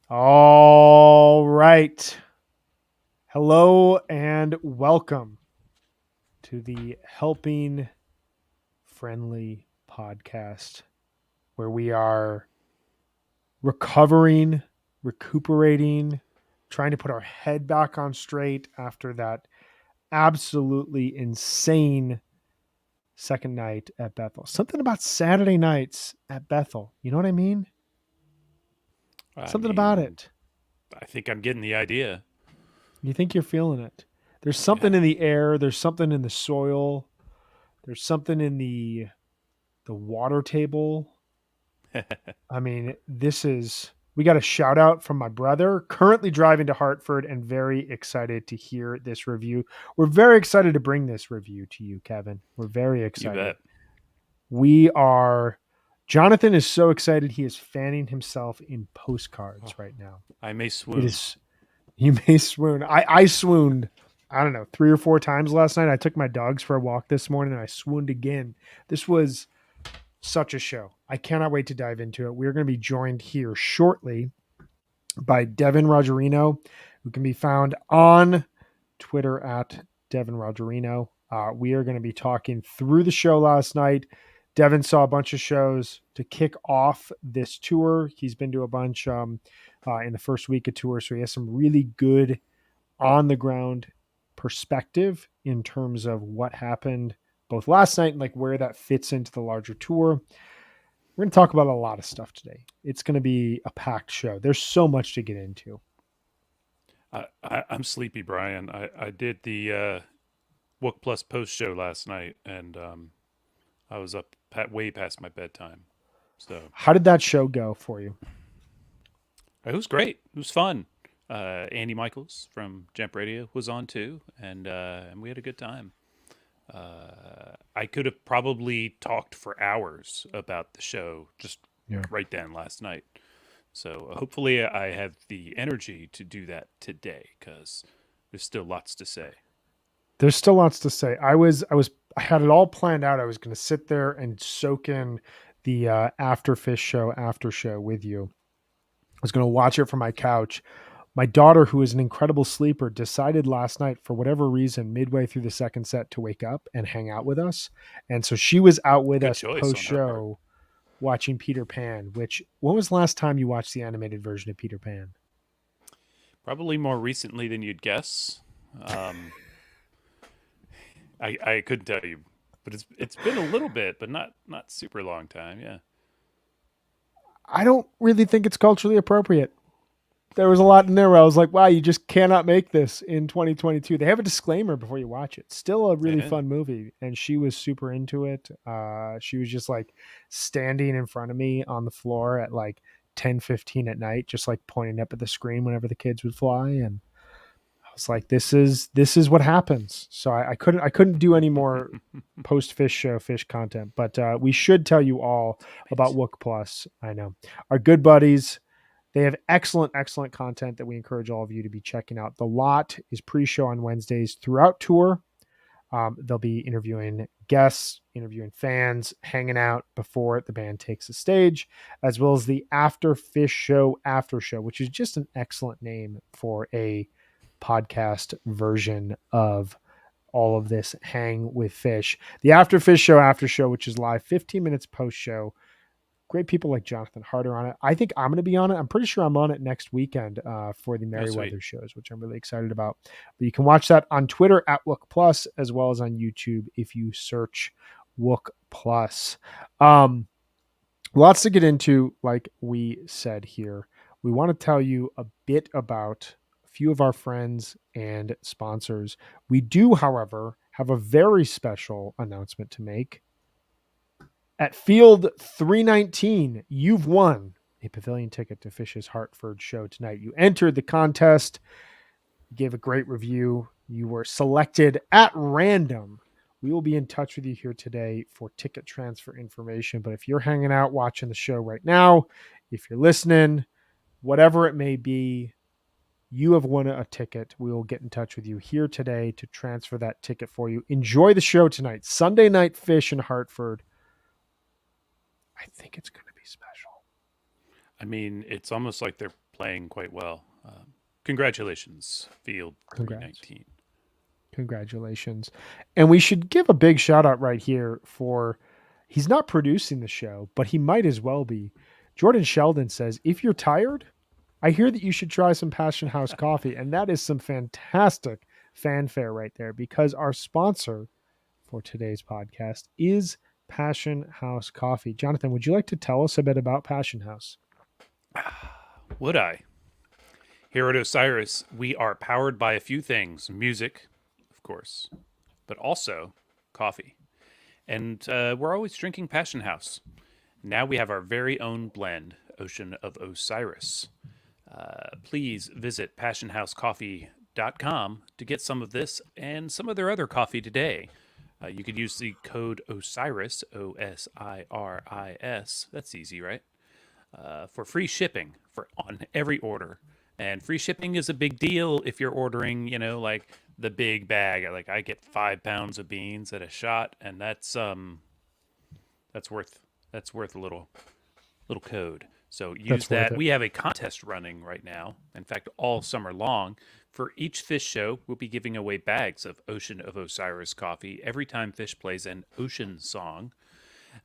All right. Hello and welcome to the Helping Friendly podcast, where we are recuperating, trying to put our head back on straight after that absolutely insane second night at Bethel. Something about Saturday nights at Bethel. You know what I mean? I Something about mean, it. I think I'm getting the idea. You think you're feeling it. There's Yeah. something in the air, there's something in the soil, there's something in the water table. I mean, we got a shout out from my brother, currently driving to Hartford and very excited to hear this review. We're very excited to bring this review to you, Kevin. We're very You excited. bet. We are Jonathan is so excited he is fanning himself in Oh, postcards right now. I may It swoon. is You may swoon. I swooned, I don't know, 3 or 4 times last night. I took my dogs for a walk this morning and I swooned again. This was such a show. I cannot wait to dive into it. We're going to be joined here shortly by Devin Rogerino, who can be found on Twitter at Devin Rogerino. We are going to be talking through the show last night. Devin saw a bunch of shows to kick off this tour. He's been to a bunch in the first week of tour, so he has some really good on the ground perspective in terms of what happened both last night and like where that fits into the larger tour. We're going to talk about a lot of stuff today. It's going to be a packed show. There's so much to get into. I'm sleepy, Brian. I did the Wook Plus post show last night, and I was up way past my bedtime. So How did that show go for you? it was great. It was fun. Andy Michaels from Jump Radio was on too, and we had a good time. I could have probably talked for hours about the show just Yeah. right then last night. So hopefully I have the energy to do that today because there's still lots to say. There's still lots to say. I had it all planned out. I was going to sit there and soak in the after fish show after show with you. I was going to watch it from my couch. My daughter, who is an incredible sleeper, decided last night, for whatever reason, midway through the second set, to wake up and hang out with us. And so she was out with Good us choice post on her part. show watching Peter Pan. Which, when was the last time you watched the animated version of Peter Pan? Probably more recently than you'd guess. Um, I couldn't tell you, but it's been a little bit, but not super long time. Yeah. I don't really think it's culturally appropriate. There was a lot in there where I was like, wow, you just cannot make this in 2022. They have a disclaimer before you watch it. Still a really Yeah. fun movie. And she was super into it. She was just like standing in front of me on the floor at like 10:15 at night, just like pointing up at the screen whenever the kids would fly. And I was like, this is what happens. So I couldn't do any more post fish show fish content, but we should tell you all Damn about it. Wook Plus. I know our good buddies, they have excellent content that we encourage all of you to be checking out. The Lot is pre-show on Wednesdays throughout tour. They'll be interviewing guests, interviewing fans, hanging out before the band takes the stage, as well as the After Fish Show After Show, which is just an excellent name for a podcast version of all of this hang with fish. The After Fish Show After Show, which is live 15 minutes post show. Great people like Jonathan Harder on it. I think I'm going to be on it. I'm pretty sure I'm on it next weekend for the Oh, sweet. Merriweather shows, which I'm really excited about. But you can watch that on Twitter at Wook Plus, as well as on YouTube if you search Wook Plus. Lots to get into, like we said here. We want to tell you a bit about a few of our friends and sponsors. We do, however, have a very special announcement to make. At Field 319, you've won a pavilion ticket to Fish's Hartford show tonight. You entered the contest, gave a great review. You were selected at random. We will be in touch with you here today for ticket transfer information. But if you're hanging out watching the show right now, if you're listening, whatever it may be, you have won a ticket. We will get in touch with you here today to transfer that ticket for you. Enjoy the show tonight. Sunday Night Fish in Hartford. I think it's going to be special. I mean, it's almost like they're playing quite well. Congratulations, Field Congrats. 319. Congratulations. And we should give a big shout out right here for he's not producing the show, but he might as well be. Jordan Sheldon says, if you're tired, I hear that you should try some Passion House coffee. And that is some fantastic fanfare right there because our sponsor for today's podcast is Passion House Coffee. Jonathan, would you like to tell us a bit about Passion House? Would I? Here at Osiris, we are powered by a few things: music, of course, but also coffee. And we're always drinking Passion House. Now we have our very own blend, Ocean of Osiris. Please visit passionhousecoffee.com to get some of this and some of their other coffee today. You could use the code OSIRIS, OSIRIS. That's easy, right? For free shipping on every order. And free shipping is a big deal if you're ordering, like the big bag. Like I get 5 pounds of beans at a shot, and that's worth a little code. So use that. We have a contest running right now. In fact, all summer long. For each Fish show, we'll be giving away bags of Ocean of Osiris coffee every time Fish plays an ocean song.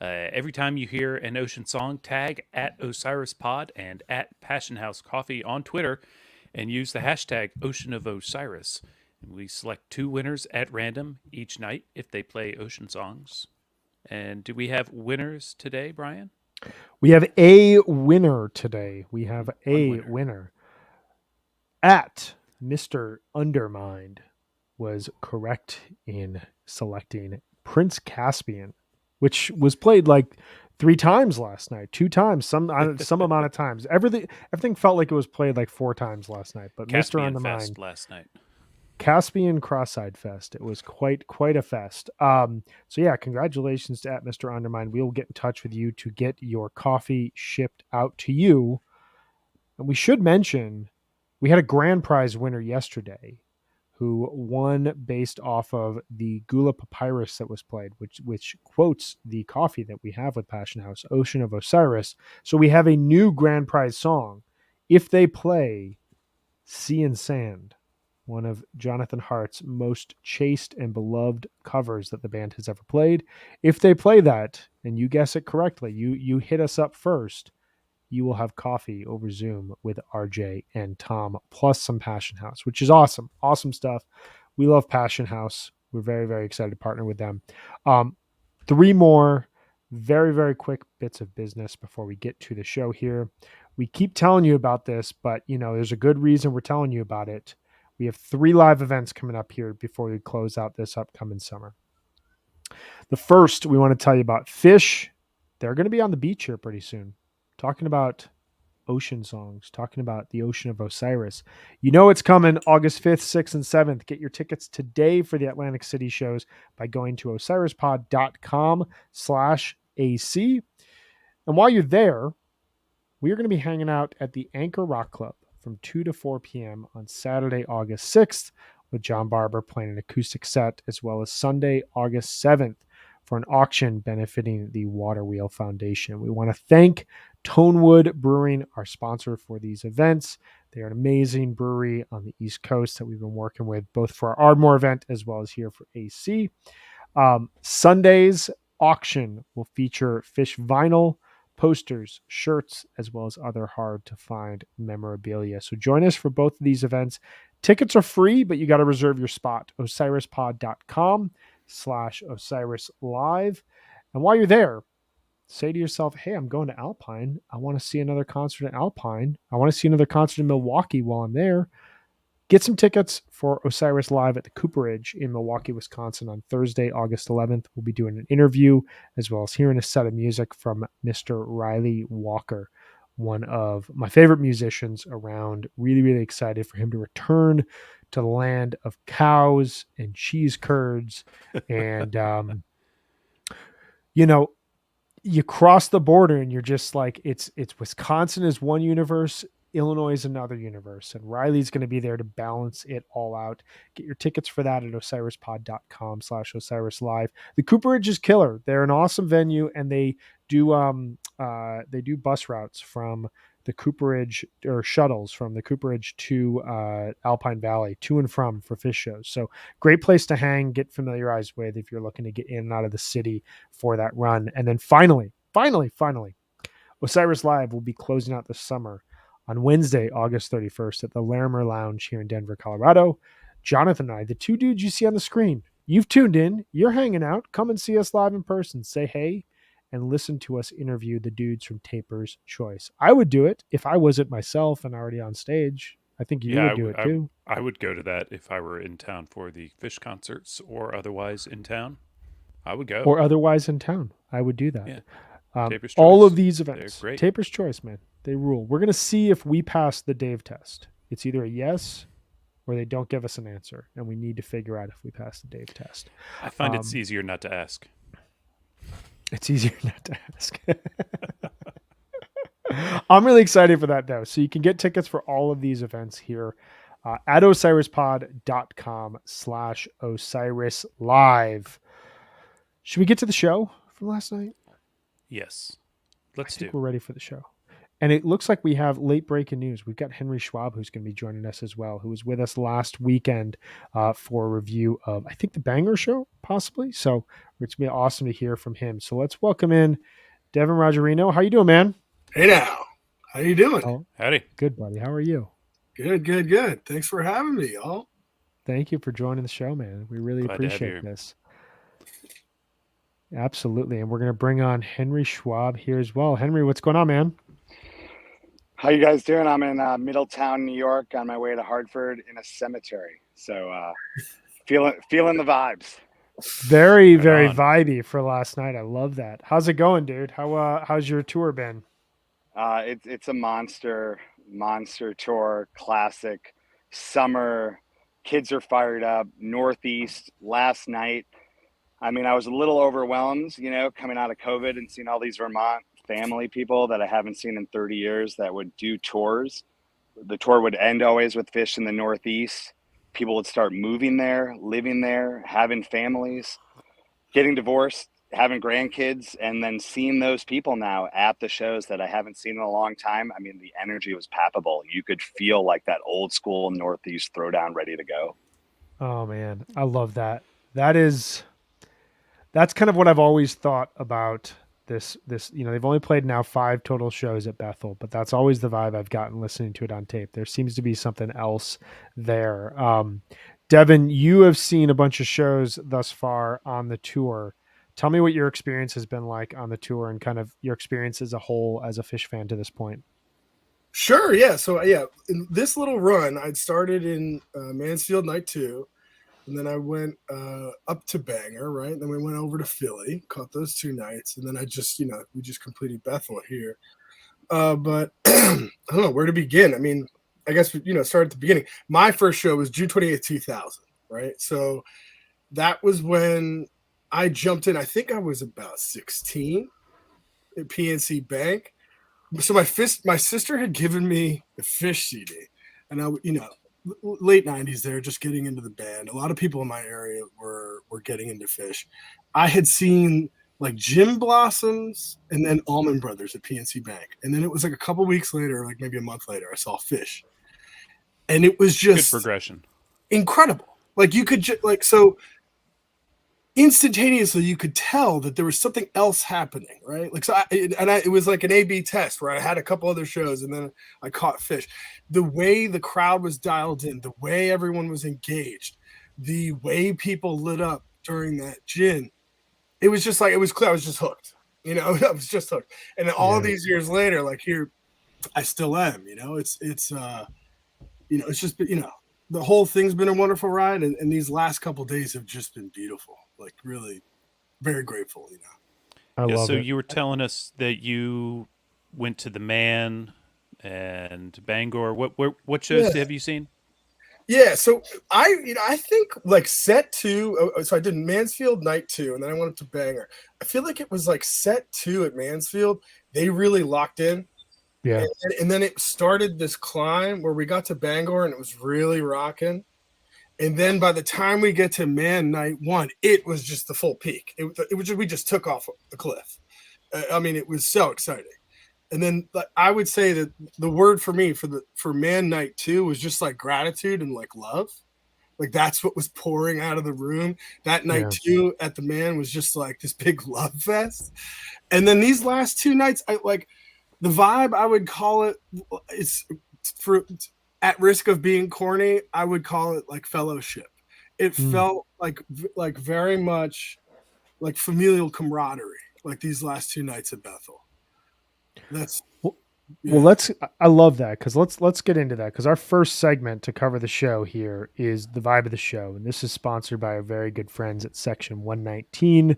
Every time you hear an ocean song, tag at OsirisPod and at Passion House Coffee on Twitter and use the hashtag Ocean of Osiris. And we select 2 winners at random each night if they play ocean songs. And do we have winners today, Brian? We have a winner today. We have a winner. At Mr. Undermined was correct in selecting Prince Caspian, which was played like 3 times last night, 2 times, some amount of times. Everything felt like it was played like 4 times last night. But Caspian Mr. Undermined last night. Caspian Cross-Eyed Fest. It was quite a fest. So yeah, congratulations to at Mr. Undermined. We will get in touch with you to get your coffee shipped out to you. And we should mention we had a grand prize winner yesterday who won based off of the Gula Papyrus that was played, which quotes the coffee that we have with Passion House, Ocean of Osiris. So we have a new grand prize song. If they play Sea and Sand, one of Jonathan Hart's most chaste and beloved covers that the band has ever played. If they play that and you guess it correctly, you hit us up first, you will have coffee over Zoom with RJ and Tom, plus some Passion House, which is awesome. Awesome stuff. We love Passion House. We're very, very excited to partner with them. 3 more very, very quick bits of business before we get to the show here. We keep telling you about this, but there's a good reason we're telling you about it. We have 3 live events coming up here before we close out this upcoming summer. The first we want to tell you about Fish. They're going to be on the beach here pretty soon, talking about ocean songs, talking about the Ocean of Osiris. It's coming August 5th, 6th, and 7th. Get your tickets today for the Atlantic City shows by going to osirispod.com/AC. And while you're there, we are going to be hanging out at the Encore Rock Club from 2 to 4 p.m. on Saturday, August 6th, with John Barber playing an acoustic set, as well as Sunday, August 7th, for an auction benefiting the Water Wheel Foundation. We want to thank Tonewood Brewing, our sponsor for these events. They are an amazing brewery on the East Coast that we've been working with, both for our Ardmore event as well as here for AC. Sunday's auction will feature Fish vinyl, posters, shirts, as well as other hard-to-find memorabilia. So join us for both of these events. Tickets are free, but you got to reserve your spot. osirispod.com/Osiris Live. And while you're there, say to yourself, hey, I'm going to Alpine. I want to see another concert in Alpine. I want to see another concert in Milwaukee while I'm there. Get some tickets for Osiris Live at the Cooperage in Milwaukee, Wisconsin on Thursday, August 11th. We'll be doing an interview as well as hearing a set of music from Mr. Riley Walker, one of my favorite musicians around. Really, really excited for him to return to the land of cows and cheese curds. And, you cross the border and you're just like, it's Wisconsin is one universe, Illinois is another universe, and Riley's going to be there to balance it all out. Get your tickets for that at osirispod.com/Osiris Live. The Cooperage is killer. They're an awesome venue, and they do bus routes from the Cooperage or shuttles from the Cooperage to Alpine Valley to and from for fish shows. So great place to hang, get familiarized with if you're looking to get in and out of the city for that run. And then finally, Osiris Live will be closing out the summer on Wednesday, August 31st at the Larimer Lounge here in Denver, Colorado. Jonathan and I, the two dudes you see on the screen, you've tuned in, you're hanging out. Come and see us live in person. Say hey and listen to us interview the dudes from Taper's Choice. I would do it if I wasn't myself and already on stage. I think you would do it too. I would go to that if I were in town for the fish concerts or otherwise in town. I would go. Or otherwise in town. I would do that. Yeah. Taper's All Choice, of these events. great. Taper's Choice, man. They rule. We're going to see if we pass the Dave test. It's either a yes or they don't give us an answer. And we need to figure out if we pass the Dave test. I find it's easier not to ask. It's easier not to ask. I'm really excited for that, though. So you can get tickets for all of these events here at osirispod.com/Osiris Live. Should we get to the show from last night? Yes. I think we're ready for the show. And it looks like we have late breaking news. We've got Henry Schwab, who's going to be joining us as well, who was with us last weekend for a review of, I think, the Banger Show, possibly. So it's going to be awesome to hear from him. So let's welcome in Devin Rogerino. How you doing, man? Hey now. How you doing? Oh, howdy. Good, buddy. How are you? Good. Thanks for having me, y'all. Thank you for joining the show, man. We really appreciate this. Absolutely. And we're going to bring on Henry Schwab here as well. Henry, what's going on, man? How you guys doing? I'm in Middletown, New York, on my way to Hartford in a cemetery. So feeling the vibes. Very vibey for last night. I love that. How's it going, dude? How's your tour been? It's a monster tour, classic summer. Kids are fired up. Northeast last night. I mean, I was a little overwhelmed, coming out of COVID and seeing all these Vermont family people that I haven't seen in 30 years that would do tours. The tour would end always with fish in the Northeast. People would start moving there, living there, having families, getting divorced, having grandkids, and then seeing those people now at the shows that I haven't seen in a long time. I mean, the energy was palpable. You could feel like that old school Northeast throwdown ready to go. Oh man, I love that. That's kind of what I've always thought about this, they've only played now 5 total shows at Bethel, but that's always the vibe I've gotten listening to it on tape. There seems to be something else there. Devin, you have seen a bunch of shows thus far on the tour. Tell me what your experience has been like on the tour and kind of your experience as a whole as a fish fan to this point. Sure. Yeah. So in this little run, I'd started in Mansfield night 2. And then I went up to Banger, right? Then we went over to Philly, caught those 2 nights. And then we just completed Bethel here. But I don't know where to begin. I mean, I guess, start at the beginning. My first show was June 28th, 2000, right? So that was when I jumped in. I think I was about 16 at PNC Bank. So my sister had given me the Fish CD. And late 90s there, just getting into the band. A lot of people in my area were getting into fish. I had seen like Jim Blossoms and then Allman Brothers at PNC Bank. And then it was like a couple weeks later, like maybe a month later, I saw Fish. And it was just good progression. Incredible. Like you could so instantaneously you could tell that there was something else happening, right? Like it was like an A/B test where I had a couple other shows and then I caught Fish. The way the crowd was dialed in, the way everyone was engaged, the way people lit up during that gin, it was just like, it was clear. I was just hooked, I was just hooked. And then all these years later, like here, I still am, it's just, the whole thing's been a wonderful ride. And these last couple of days have just been beautiful. Like really very grateful, I love so it. you were telling us that you went to the Man and Bangor. What shows have you seen? Yeah, so I think like set 2. So I did Mansfield night 2, and then I went up to Banger. I feel like it was like set 2 at Mansfield. They really locked in. Yeah, and then it started this climb where we got to Bangor, and it was really rocking. And then by the time we get to Man night 1, it was just the full peak. It was just, we just took off the cliff. I mean, it was so exciting. And then I would say that the word for me for man night 2 was just like gratitude and like love. Like that's what was pouring out of the room. That night 2 at the Man was just like this big love fest. And then these last 2 nights, I like the vibe. I would call it, it's for at risk of being corny, I would call it like fellowship. It felt like very much like familial camaraderie. Like these last 2 nights at Bethel. That's well, I love that, because let's get into that, because our first segment to cover the show here is the vibe of the show, and this is sponsored by our very good friends at Section 119.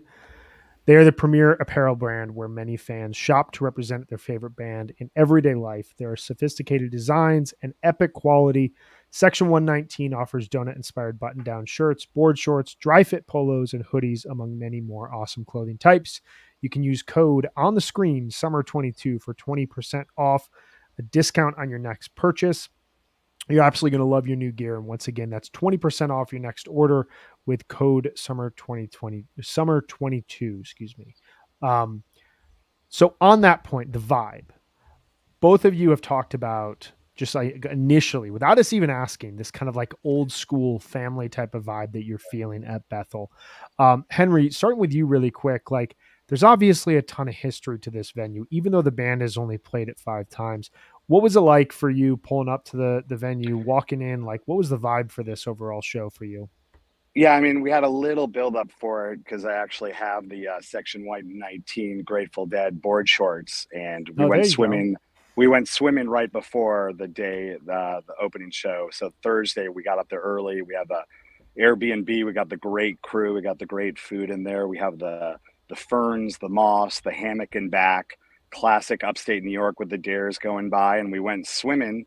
They are the premier apparel brand where many fans shop to represent their favorite band in everyday life. There are sophisticated designs and epic quality. Section 119 offers donut-inspired button-down shirts, board shorts, dry-fit polos, and hoodies, among many more awesome clothing types. You can use code on the screen, SUMMER22, for 20% off, a discount on your next purchase. You're absolutely going to love your new gear. And once again, that's 20% off your next order with code SUMMER22, excuse me. So on that point, the vibe, both of you have talked about, just like initially, without us even asking, this kind of like old school family type of vibe that you're feeling at Bethel. Henry, starting with you really quick, like there's obviously a ton of history to this venue, even though the band has only played it 5 times. What was it like for you pulling up to the venue, walking in? Like, what was the vibe for this overall show for you? Yeah, I mean, we had a little build up for it because I actually have the Section 119 Grateful Dead board shorts, and we went swimming. We went swimming right before the day, the opening show. So Thursday, we got up there early. We have the Airbnb. We got the great crew. We got the great food in there. We have the ferns, the moss, the hammock and back. Classic upstate New York with the dares going by, and we went swimming.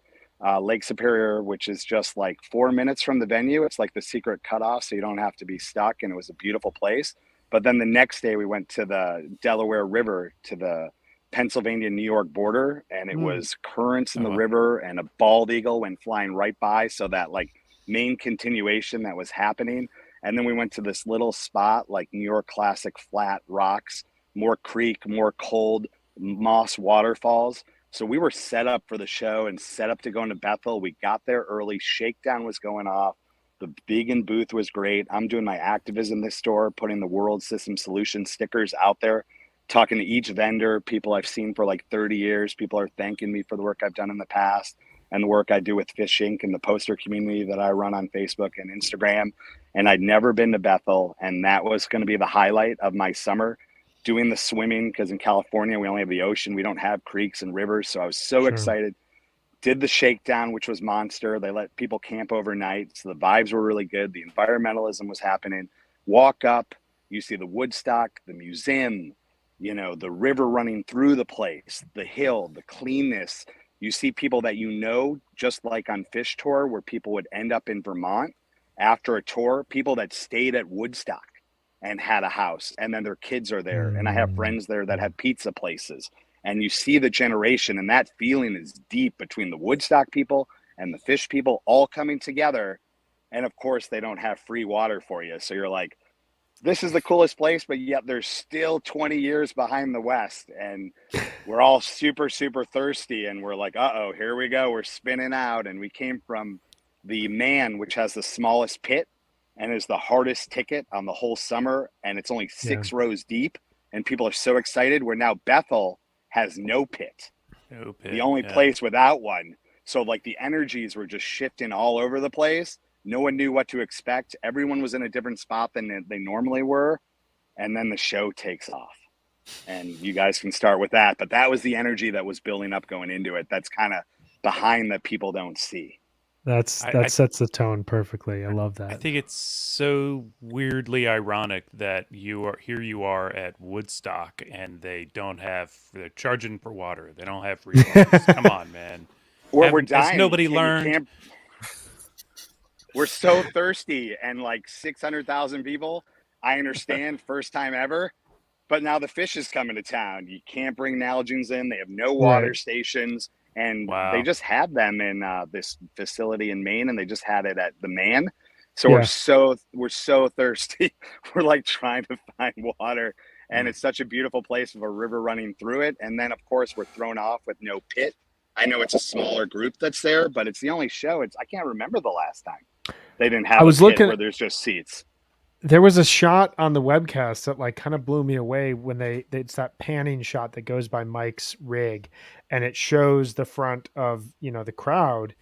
Lake Superior, which is just like 4 minutes from the venue. It's like the secret cutoff, so you don't have to be stuck, and it was a beautiful place. But then the next day we went to the Delaware River, to the Pennsylvania-New York border, and it was currents in the river, and a bald eagle went flying right by. So that like main continuation that was happening. And then we went to this little spot, like New York classic flat rocks, more creek, more cold moss waterfalls. So we were set up for the show and set up to go into Bethel. We got there early. Shakedown was going off. The vegan booth was great. I'm doing my activism this store, putting the World System Solution stickers out there, talking to each vendor, people I've seen for like 30 years. People are thanking me for the work I've done in the past and the work I do with Fish Inc. and the poster community that I run on Facebook and Instagram. And I'd never been to Bethel, and that was going to be the highlight of my summer. Doing the swimming, because in California we only have the ocean, we don't have creeks and rivers. So I was so excited. Did the shakedown, which was monster. They let people camp overnight, so the vibes were really good. The environmentalism was happening. Walk up, you see the Woodstock, the museum, you know, the river running through the place, the hill, the cleanness. You see people that you know, just like on Fish Tour, where people would end up in Vermont after a tour, people that stayed at Woodstock and had a house, and then their kids are there. And I have friends there that have pizza places, and you see the generation, and that feeling is deep between the Woodstock people and the Fish people all coming together. And of course they don't have free water for you. So you're like, this is the coolest place, but yet there's still 20 years behind the West, and we're all super, super thirsty. And we're like, uh-oh, here we go. We're spinning out. And we came from the Man, which has the smallest pit and is the hardest ticket on the whole summer, and it's only 6 rows deep, and people are so excited. Where now Bethel has no pit, the only place without one. So like the energies were just shifting all over the place. No one knew what to expect. Everyone was in a different spot than they normally were, and then the show takes off. And you guys can start with that, but that was the energy that was building up going into it. That's kind of behind that people don't see. That sets the tone perfectly. I love that. I think it's so weirdly ironic that you are at Woodstock, and they're charging for water. They don't have free water. Come on, man. We're dying. Has nobody learned? We're so thirsty, and like 600,000 people. I understand, first time ever, but now the Fish is coming to town. You can't bring Nalgene's in. They have no water stations. And they just had them in this facility in Maine, and they just had it at the Man. So we're so thirsty. We're like trying to find water, And it's such a beautiful place with a river running through it. And then, of course, we're thrown off with no pit. I know it's a smaller group that's there, but it's the only show. I can't remember the last time they didn't have a pit where there's just seats. There was a shot on the webcast that like kind of blew me away when it's that panning shot that goes by Mike's rig, and it shows the front of, you know, the crowd,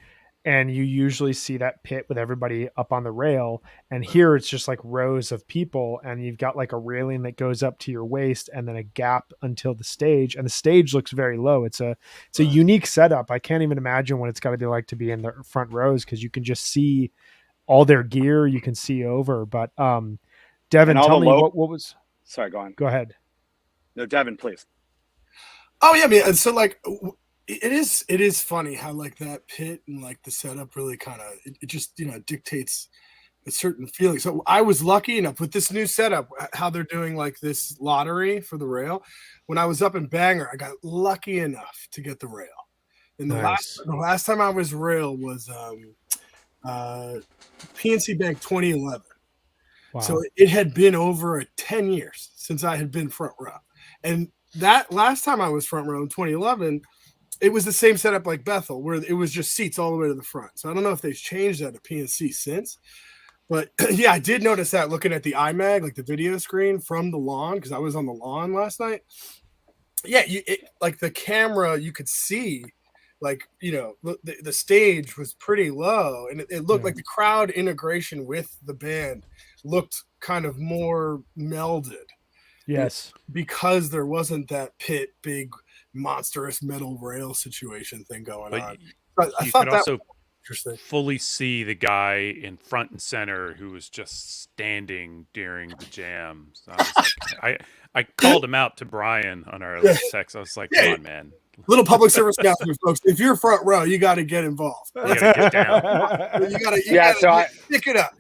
and you usually see that pit with everybody up on the rail, and here it's just like rows of people, and you've got like a railing that goes up to your waist and then a gap until the stage, and the stage looks very low. It's a unique setup. I can't even imagine what it's got to be like to be in the front rows, because you can just see all their gear, you can see over. But Devin, tell me what was. Sorry, go on. Go ahead. No, Devin, please. Oh yeah, man. So like, it is funny how like that pit and like the setup really kind of it just, you know, dictates a certain feeling. So I was lucky enough with this new setup, how they're doing like this lottery for the rail. When I was up in Bangor, I got lucky enough to get the rail. And the last time I was rail was PNC Bank 2011. Wow. So it had been over 10 years since I had been front row. And that last time I was front row in 2011, it was the same setup like Bethel, where it was just seats all the way to the front. So I don't know if they've changed that to PNC since. But yeah, I did notice that looking at the iMag, like the video screen from the lawn, because I was on the lawn last night. Yeah, like the camera, you could see, like, you know, the stage was pretty low, and it looked like the crowd integration with the band looked kind of more melded. Yes, because there wasn't that pit big monstrous metal rail situation thing going on. But I thought that was interesting. Fully see the guy in front and center who was just standing during the jams. I called him out to Brian on our text. I was like, come on, man. Little public service announcement, folks. If you're front row, you got to get involved. You got to get down. you got to pick it up.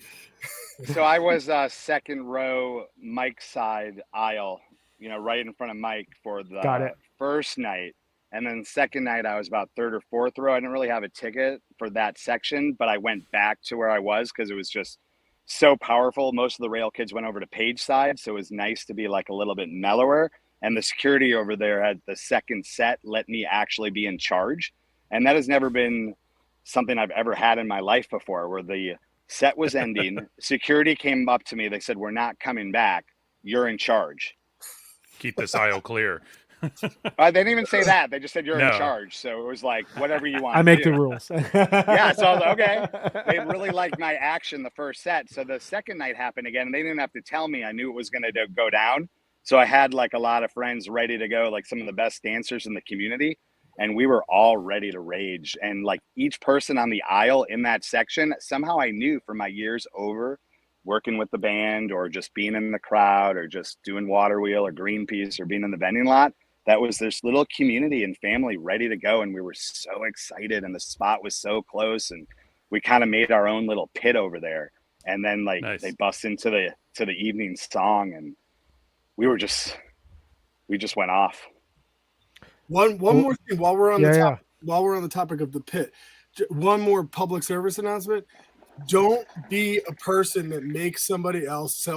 So I was second row, Mike's side aisle, you know, right in front of Mike for the first night. And then second night, I was about third or fourth row. I didn't really have a ticket for that section, but I went back to where I was because it was just so powerful. Most of the rail kids went over to Page side, so it was nice to be like a little bit mellower. And the security over there at the second set let me actually be in charge. And that has never been something I've ever had in my life before, where the set was ending. Security came up to me. They said, "We're not coming back. You're in charge. Keep this aisle clear." They didn't even say that. They just said you're in charge. So it was like, whatever you want. I make the rules. Yeah. So I was like, okay. They really liked my action the first set. So the second night happened again. And they didn't have to tell me. I knew it was going to go down. So I had like a lot of friends ready to go, like some of the best dancers in the community. And we were all ready to rage. And like each person on the aisle in that section, somehow I knew from my years over working with the band or just being in the crowd or just doing water wheel or Greenpeace or being in the vending lot, that was this little community and family ready to go. And we were so excited and the spot was so close, and we kind of made our own little pit over there. And then like they bust into the evening song, and we just went off. One more thing while we're on the topic of the pit, one more public service announcement. Don't be a person that makes somebody else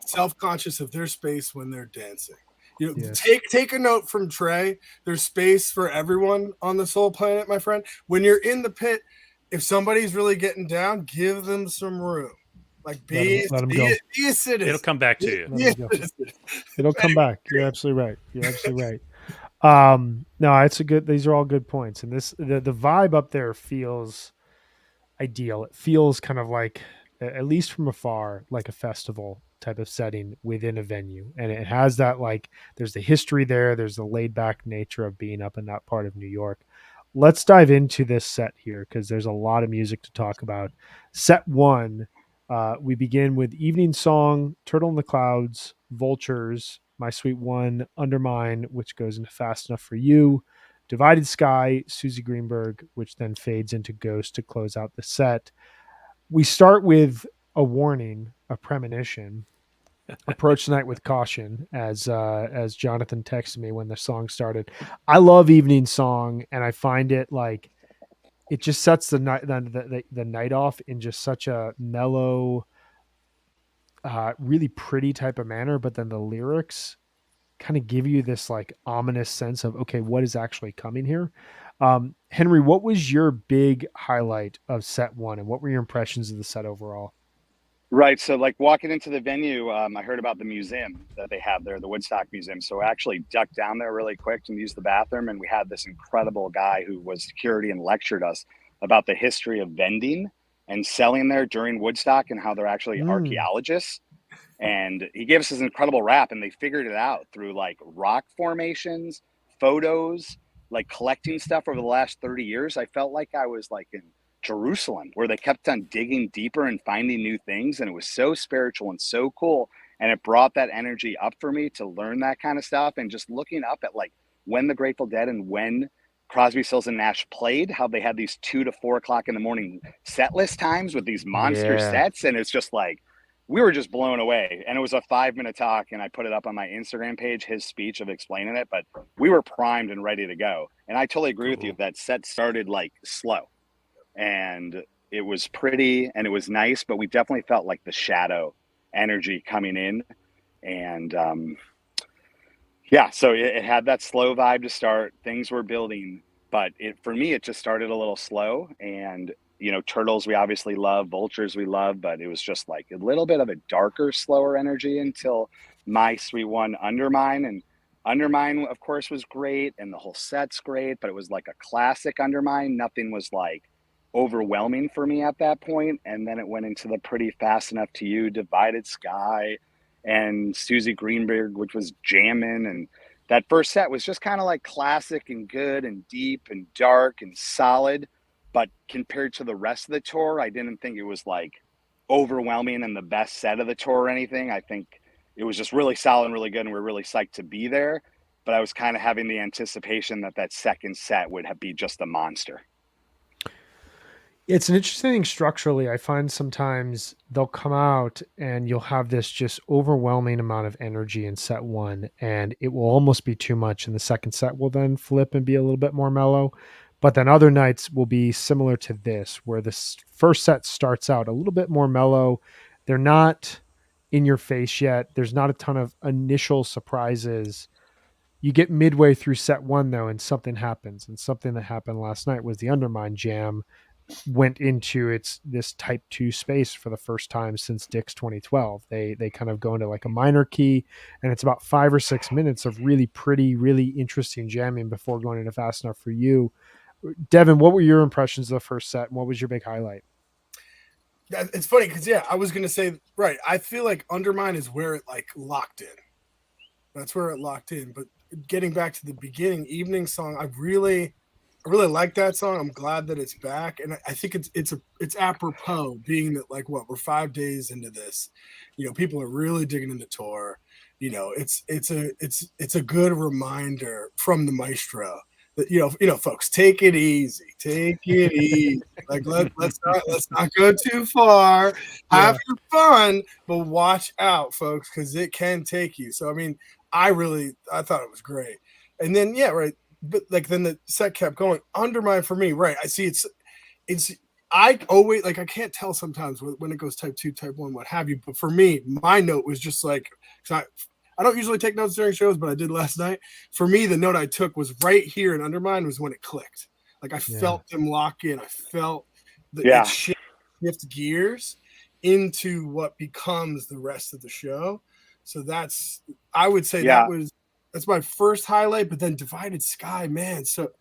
self-conscious of their space when they're dancing. You know, take a note from Trey. There's space for everyone on the Soul Planet, my friend. When you're in the pit, if somebody's really getting down, give them some room. Like be a citizen. It'll come back to you. It'll come back. You're absolutely right. No, it's these are all good points. And the vibe up there feels ideal. It feels kind of like, at least from afar, like a festival type of setting within a venue. And it has that, like, there's the history there. There's the laid back nature of being up in that part of New York. Let's dive into this set here, because there's a lot of music to talk about. Set one, we begin with Evening Song, Turtle in the Clouds, Vultures, My Sweet One, Undermine, which goes into Fast Enough for You, Divided Sky, Susie Greenberg, which then fades into Ghost to close out the set. We start with a warning, a premonition. Approach the night with caution, as Jonathan texted me when the song started. I love Evening Song, and I find it like it just sets the night off in just such a mellow, really pretty type of manner. But then the lyrics kind of give you this like ominous sense of, okay, what is actually coming here? Henry, what was your big highlight of set one, and what were your impressions of the set overall? Right. So, like walking into the venue, I heard about the museum that they have there, the Woodstock Museum. So, I actually ducked down there really quick and used the bathroom. And we had this incredible guy who was security and lectured us about the history of vending and selling there during Woodstock and how they're actually archaeologists. And he gave us this incredible rap, and they figured it out through like rock formations, photos, like collecting stuff over the last 30 years. I felt like I was like in Jerusalem, where they kept on digging deeper and finding new things. And it was so spiritual and so cool. And it brought that energy up for me to learn that kind of stuff. And just looking up at like when the Grateful Dead and when Crosby, Stills, and Nash played, how they had these 2 to 4 o'clock in the morning set list times with these monster sets. And it's just like, we were just blown away. And it was a 5-minute talk. And I put it up on my Instagram page, his speech of explaining it. But we were primed and ready to go. And I totally agree with you. That set started like slow. And it was pretty and it was nice, but we definitely felt like the shadow energy coming in. And yeah, so it had that slow vibe to start. Things were building, but for me, it just started a little slow. And, you know, Turtles, we obviously love, Vultures, we love, but it was just like a little bit of a darker, slower energy until My Sweet One, Undermine. And Undermine, of course, was great. And the whole set's great, but it was like a classic Undermine. Nothing was like overwhelming for me at that point. And then it went into the pretty Fast Enough to You, Divided Sky, and Susie Greenberg, which was jamming. And that first set was just kind of like classic and good and deep and dark and solid. But compared to the rest of the tour, I didn't think it was like overwhelming and the best set of the tour or anything. I think it was just really solid and really good, and we're really psyched to be there. But I was kind of having the anticipation that that second set would be just a monster. It's an interesting thing structurally. I find sometimes they'll come out and you'll have this just overwhelming amount of energy in set one, and it will almost be too much. And the second set will then flip and be a little bit more mellow. But then other nights will be similar to this, where this first set starts out a little bit more mellow. They're not in your face yet. There's not a ton of initial surprises. You get midway through set one, though, and something happens. And something that happened last night was the Undermine jam went into this type 2 space for the first time since Dick's 2012. They kind of go into like a minor key, and it's about 5 or 6 minutes of really pretty, really interesting jamming before going into Fast Enough for You. Devin, what were your impressions of the first set, and what was your big highlight? It's funny because I was gonna say, right, I feel like Undermine is where it like locked in. That's where it locked in. But getting back to the beginning, Evening Song, I really like that song. I'm glad that it's back, and I think it's apropos, being that like we're 5 days into this, you know, people are really digging in the tour. You know, it's a good reminder from the maestro that you know, folks, take it easy, Like let's not go too far. Have your fun, but watch out, folks, because it can take you. So I mean, I thought it was great, and then right. But like then the set kept going. Undermine for me, right? I see it's I always like I can't tell sometimes when it goes type 2, type 1, what have you. But for me, my note was just like, I don't usually take notes during shows, but I did last night. For me, the note I took was right here in Undermine was when it clicked. Like I felt them lock in. I felt the shift gears into what becomes the rest of the show. So I would say that's my first highlight, but then Divided Sky, man. So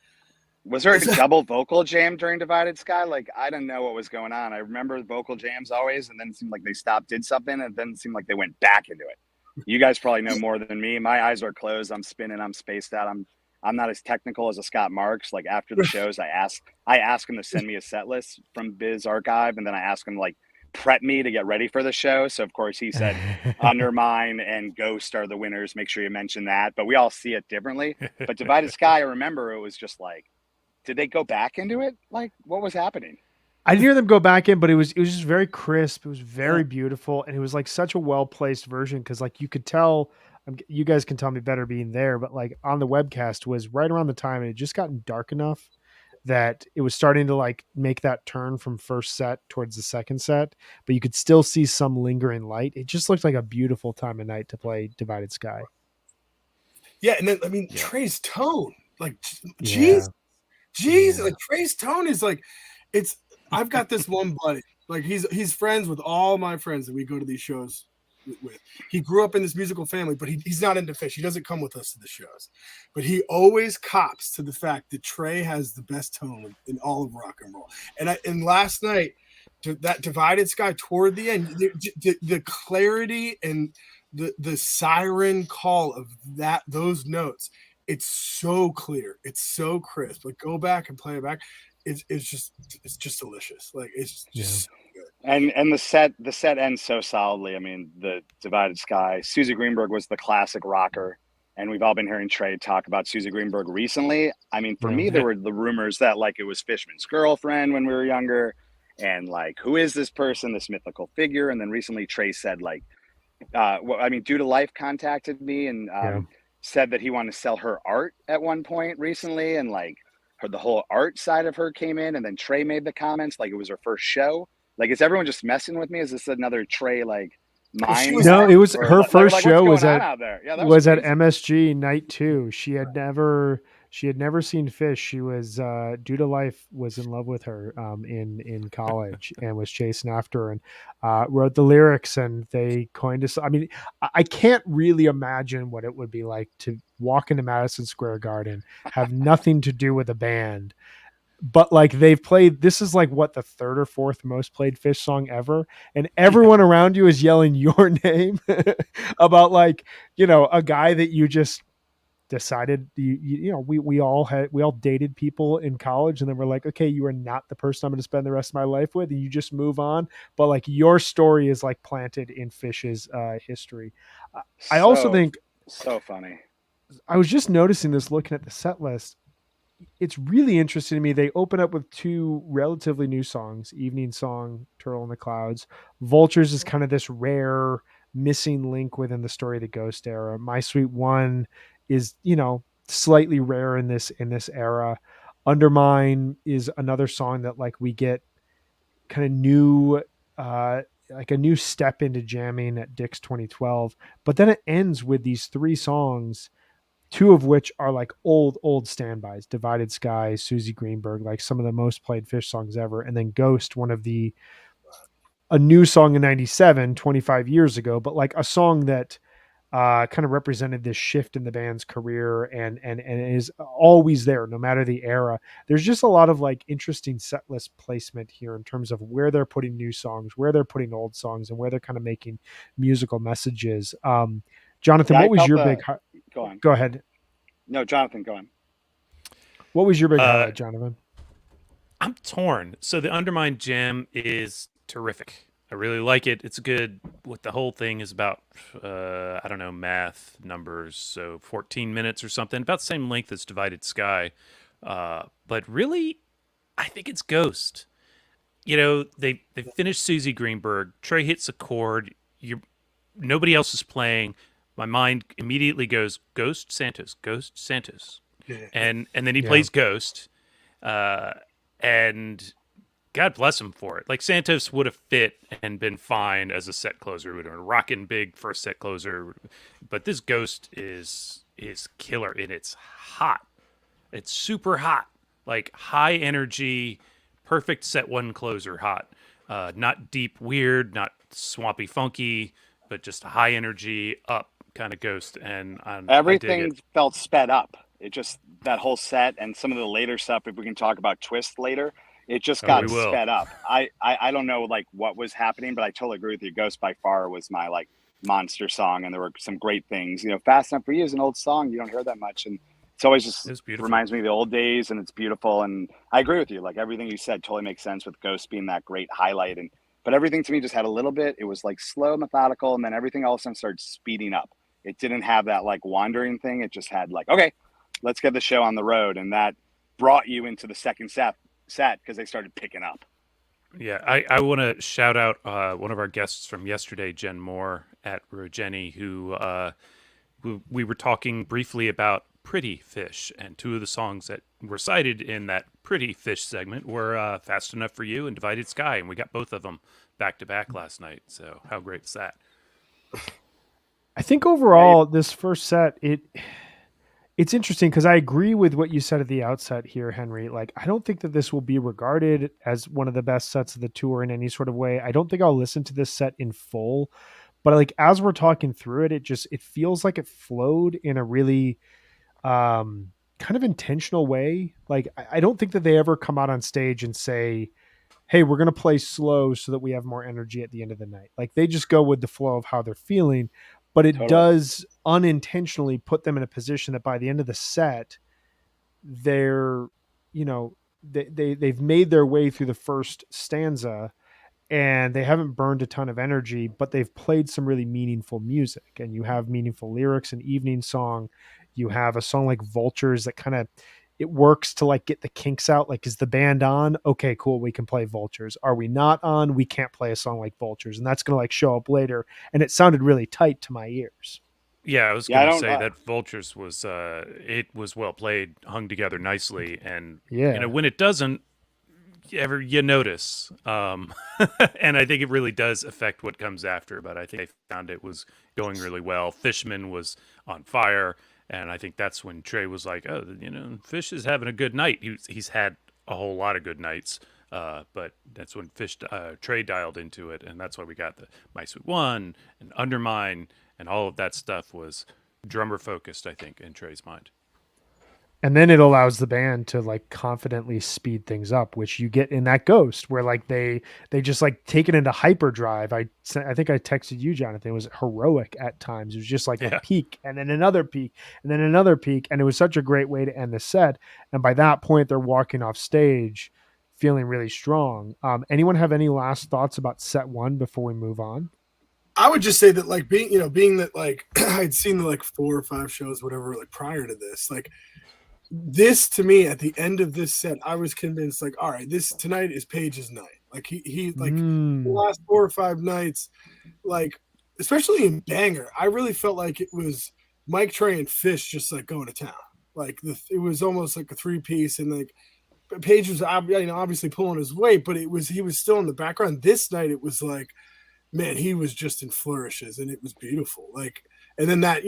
was there a double vocal jam during Divided Sky? Like, I didn't know what was going on. I remember vocal jams always, and then it seemed like they stopped, did something, and then it seemed like they went back into it. You guys probably know more than me. My eyes are closed. I'm spinning. I'm spaced out. I'm not as technical as a Scott Marks. Like after the shows, I ask him to send me a set list from Biz Archive, and then I ask him like prep me to get ready for the show. So of course he said Undermine and Ghost are the winners. Make sure you mention that. But we all see it differently. But Divided Sky, I remember it was just like, did they go back into it? Like what was happening? I didn't hear them go back in, but it was just very crisp. It was very beautiful, and it was like such a well-placed version because like you could tell. You guys can tell me better being there, but like on the webcast was right around the time it had just gotten dark enough that it was starting to like make that turn from first set towards the second set, but you could still see some lingering light. It just looked like a beautiful time of night to play Divided Sky. Yeah, and then I mean Yeah. Trey's tone, like Yeah. Jesus, Yeah. like Trey's tone is like, it's. I've got this one buddy, like he's friends with all my friends that we go to these shows with. He grew up in this musical family, but he's not into Fish. He doesn't come with us to the shows, but he always cops to the fact that Trey has the best tone in all of rock and roll. And last night, that Divided Sky toward the end, the clarity and the siren call of those notes, it's so clear, it's so crisp. Like, go back and play it back. It's just delicious. Like, it's just so good. And the set ends so solidly. I mean, the Divided Sky. Susie Greenberg was the classic rocker, and we've all been hearing Trey talk about Susie Greenberg recently. I mean, for me, there were the rumors that like it was Fishman's girlfriend when we were younger, and like, who is this person, this mythical figure? And then recently, Trey said like, Due to Life contacted me and said that he wanted to sell her art at one point recently, and like the whole art side of her came in, and then Trey made the comments like it was her first show. Like, is everyone just messing with me? Is this another Trey like mind? No, it was her first like, show was at was at MSG night 2. She had never seen Fish. She was Due to Life was in love with her in college and was chasing after her and wrote the lyrics, and they coined us. I mean, I can't really imagine what it would be like to walk into Madison Square Garden, have nothing to do with a band, but like they've played, this is like what, the third or fourth most played Fish song ever, and everyone around you is yelling your name about like, you know, a guy that you just decided you know, we all dated people in college, and then we're like, okay, you are not the person I'm going to spend the rest of my life with, and you just move on, but like your story is like planted in Fish's history. I also think so funny. I was just noticing this looking at the set list. It's really interesting to me. They open up with 2 relatively new songs, Evening Song, Turtle in the Clouds. Vultures is kind of this rare missing link within the story of the Ghost era. My Sweet One is, you know, slightly rare in this era. Undermine is another song that like we get kind of new, like a new step into jamming at Dick's 2012. But then it ends with these 3 songs, 2 of which are like old standbys: Divided Sky, Susie Greenberg, like some of the most played Fish songs ever. And then Ghost, a new song in 97, 25 years ago, but like a song that kind of represented this shift in the band's career and is always there, no matter the era. There's just a lot of like interesting set list placement here in terms of where they're putting new songs, where they're putting old songs, and where they're kind of making musical messages. Jonathan, what was your big... Go on. Go ahead. No, Jonathan, go on. What was your big highlight, Jonathan? I'm torn. So the Undermine jam is terrific. I really like it. It's good. What the whole thing is about, I don't know, math, numbers, so 14 minutes or something, about the same length as Divided Sky. But really, I think it's Ghost. You know, they finished Susie Greenberg. Trey hits a chord. Nobody else is playing. My mind immediately goes Ghost Santos, Ghost Santos, and then he plays Ghost, and God bless him for it. Like, Santos would have fit and been fine as a set closer, would have been rocking big for a set closer, but this Ghost is killer, and it's hot. It's super hot, like high energy, perfect set one closer hot, not deep weird, not swampy funky, but just high energy up kind of Ghost, and everything felt sped up. It just, that whole set and some of the later stuff, if we can talk about Twist later, it just got sped up. I don't know like what was happening, but I totally agree with you. Ghost by far was my like monster song, and there were some great things. You know, Fast Enough for You is an old song, you don't hear that much, and it's always just reminds me of the old days, and it's beautiful. And I agree with you, like everything you said totally makes sense with Ghost being that great highlight. And but everything to me just had a little bit, it was like slow, methodical, and then everything all of a sudden started speeding up. It didn't have that like wandering thing. It just had like, okay, let's get the show on the road. And that brought you into the second set because they started picking up. Yeah, I want to shout out one of our guests from yesterday, Jen Moore at Rogeni, who we were talking briefly about Pretty Fish, and 2 of the songs that were cited in that Pretty Fish segment were Fast Enough for You and Divided Sky, and we got both of them back to back last night. So how great is that? I think overall, this first set, It's interesting because I agree with what you said at the outset here, Henry. Like, I don't think that this will be regarded as one of the best sets of the tour in any sort of way. I don't think I'll listen to this set in full, but like as we're talking through it, it feels like it flowed in a really kind of intentional way. Like, I don't think that they ever come out on stage and say, hey, we're going to play slow so that we have more energy at the end of the night. Like, they just go with the flow of how they're feeling, but it Totally. does unintentionally put them in a position that by the end of the set, they're, you know, they've made their way through the first stanza and they haven't burned a ton of energy, but they've played some really meaningful music. And you have meaningful lyrics, an evening song. You have a song like Vultures that kind of, it works to like get the kinks out. Like, is the band on? Okay, cool. We can play Vultures. Are we not on? We can't play a song like Vultures. And that's going to like show up later. And it sounded really tight to my ears. Yeah, I was Yeah, I going to don't. say that Vultures was it was well played, hung together nicely, and Yeah. when it doesn't, you notice, and I think it really does affect what comes after. But I think they found it was going really well. Fishman was on fire, and I think that's when Trey was like, "Oh, Fish is having a good night." He's had a whole lot of good nights, but that's when Trey dialed into it, and that's why we got the My Sweet One and Undermine. And all of that stuff was drummer focused, I think, in Trey's mind. And then it allows the band to like confidently speed things up, which you get in that Ghost, where like they just like take it into hyperdrive. I think I texted you, Jonathan. It was heroic at times. It was just like a peak and then another peak and then another peak, and it was such a great way to end the set. And by that point, they're walking off stage feeling really strong. Anyone have any last thoughts about set one before we move on? I would just say that like being that like I'd seen like 4 or 5 shows, whatever, like prior to this, like this to me at the end of this set, I was convinced like, all right, this tonight is Page's night. Like he like the last 4 or 5 nights, like especially in Banger, I really felt like it was Mike, Trey, and Fish just like going to town. Like it was almost like a 3-piece, and like Page was obviously pulling his weight, but he was still in the background. This night it was like, man, he was just in flourishes, and it was beautiful. Like, and then that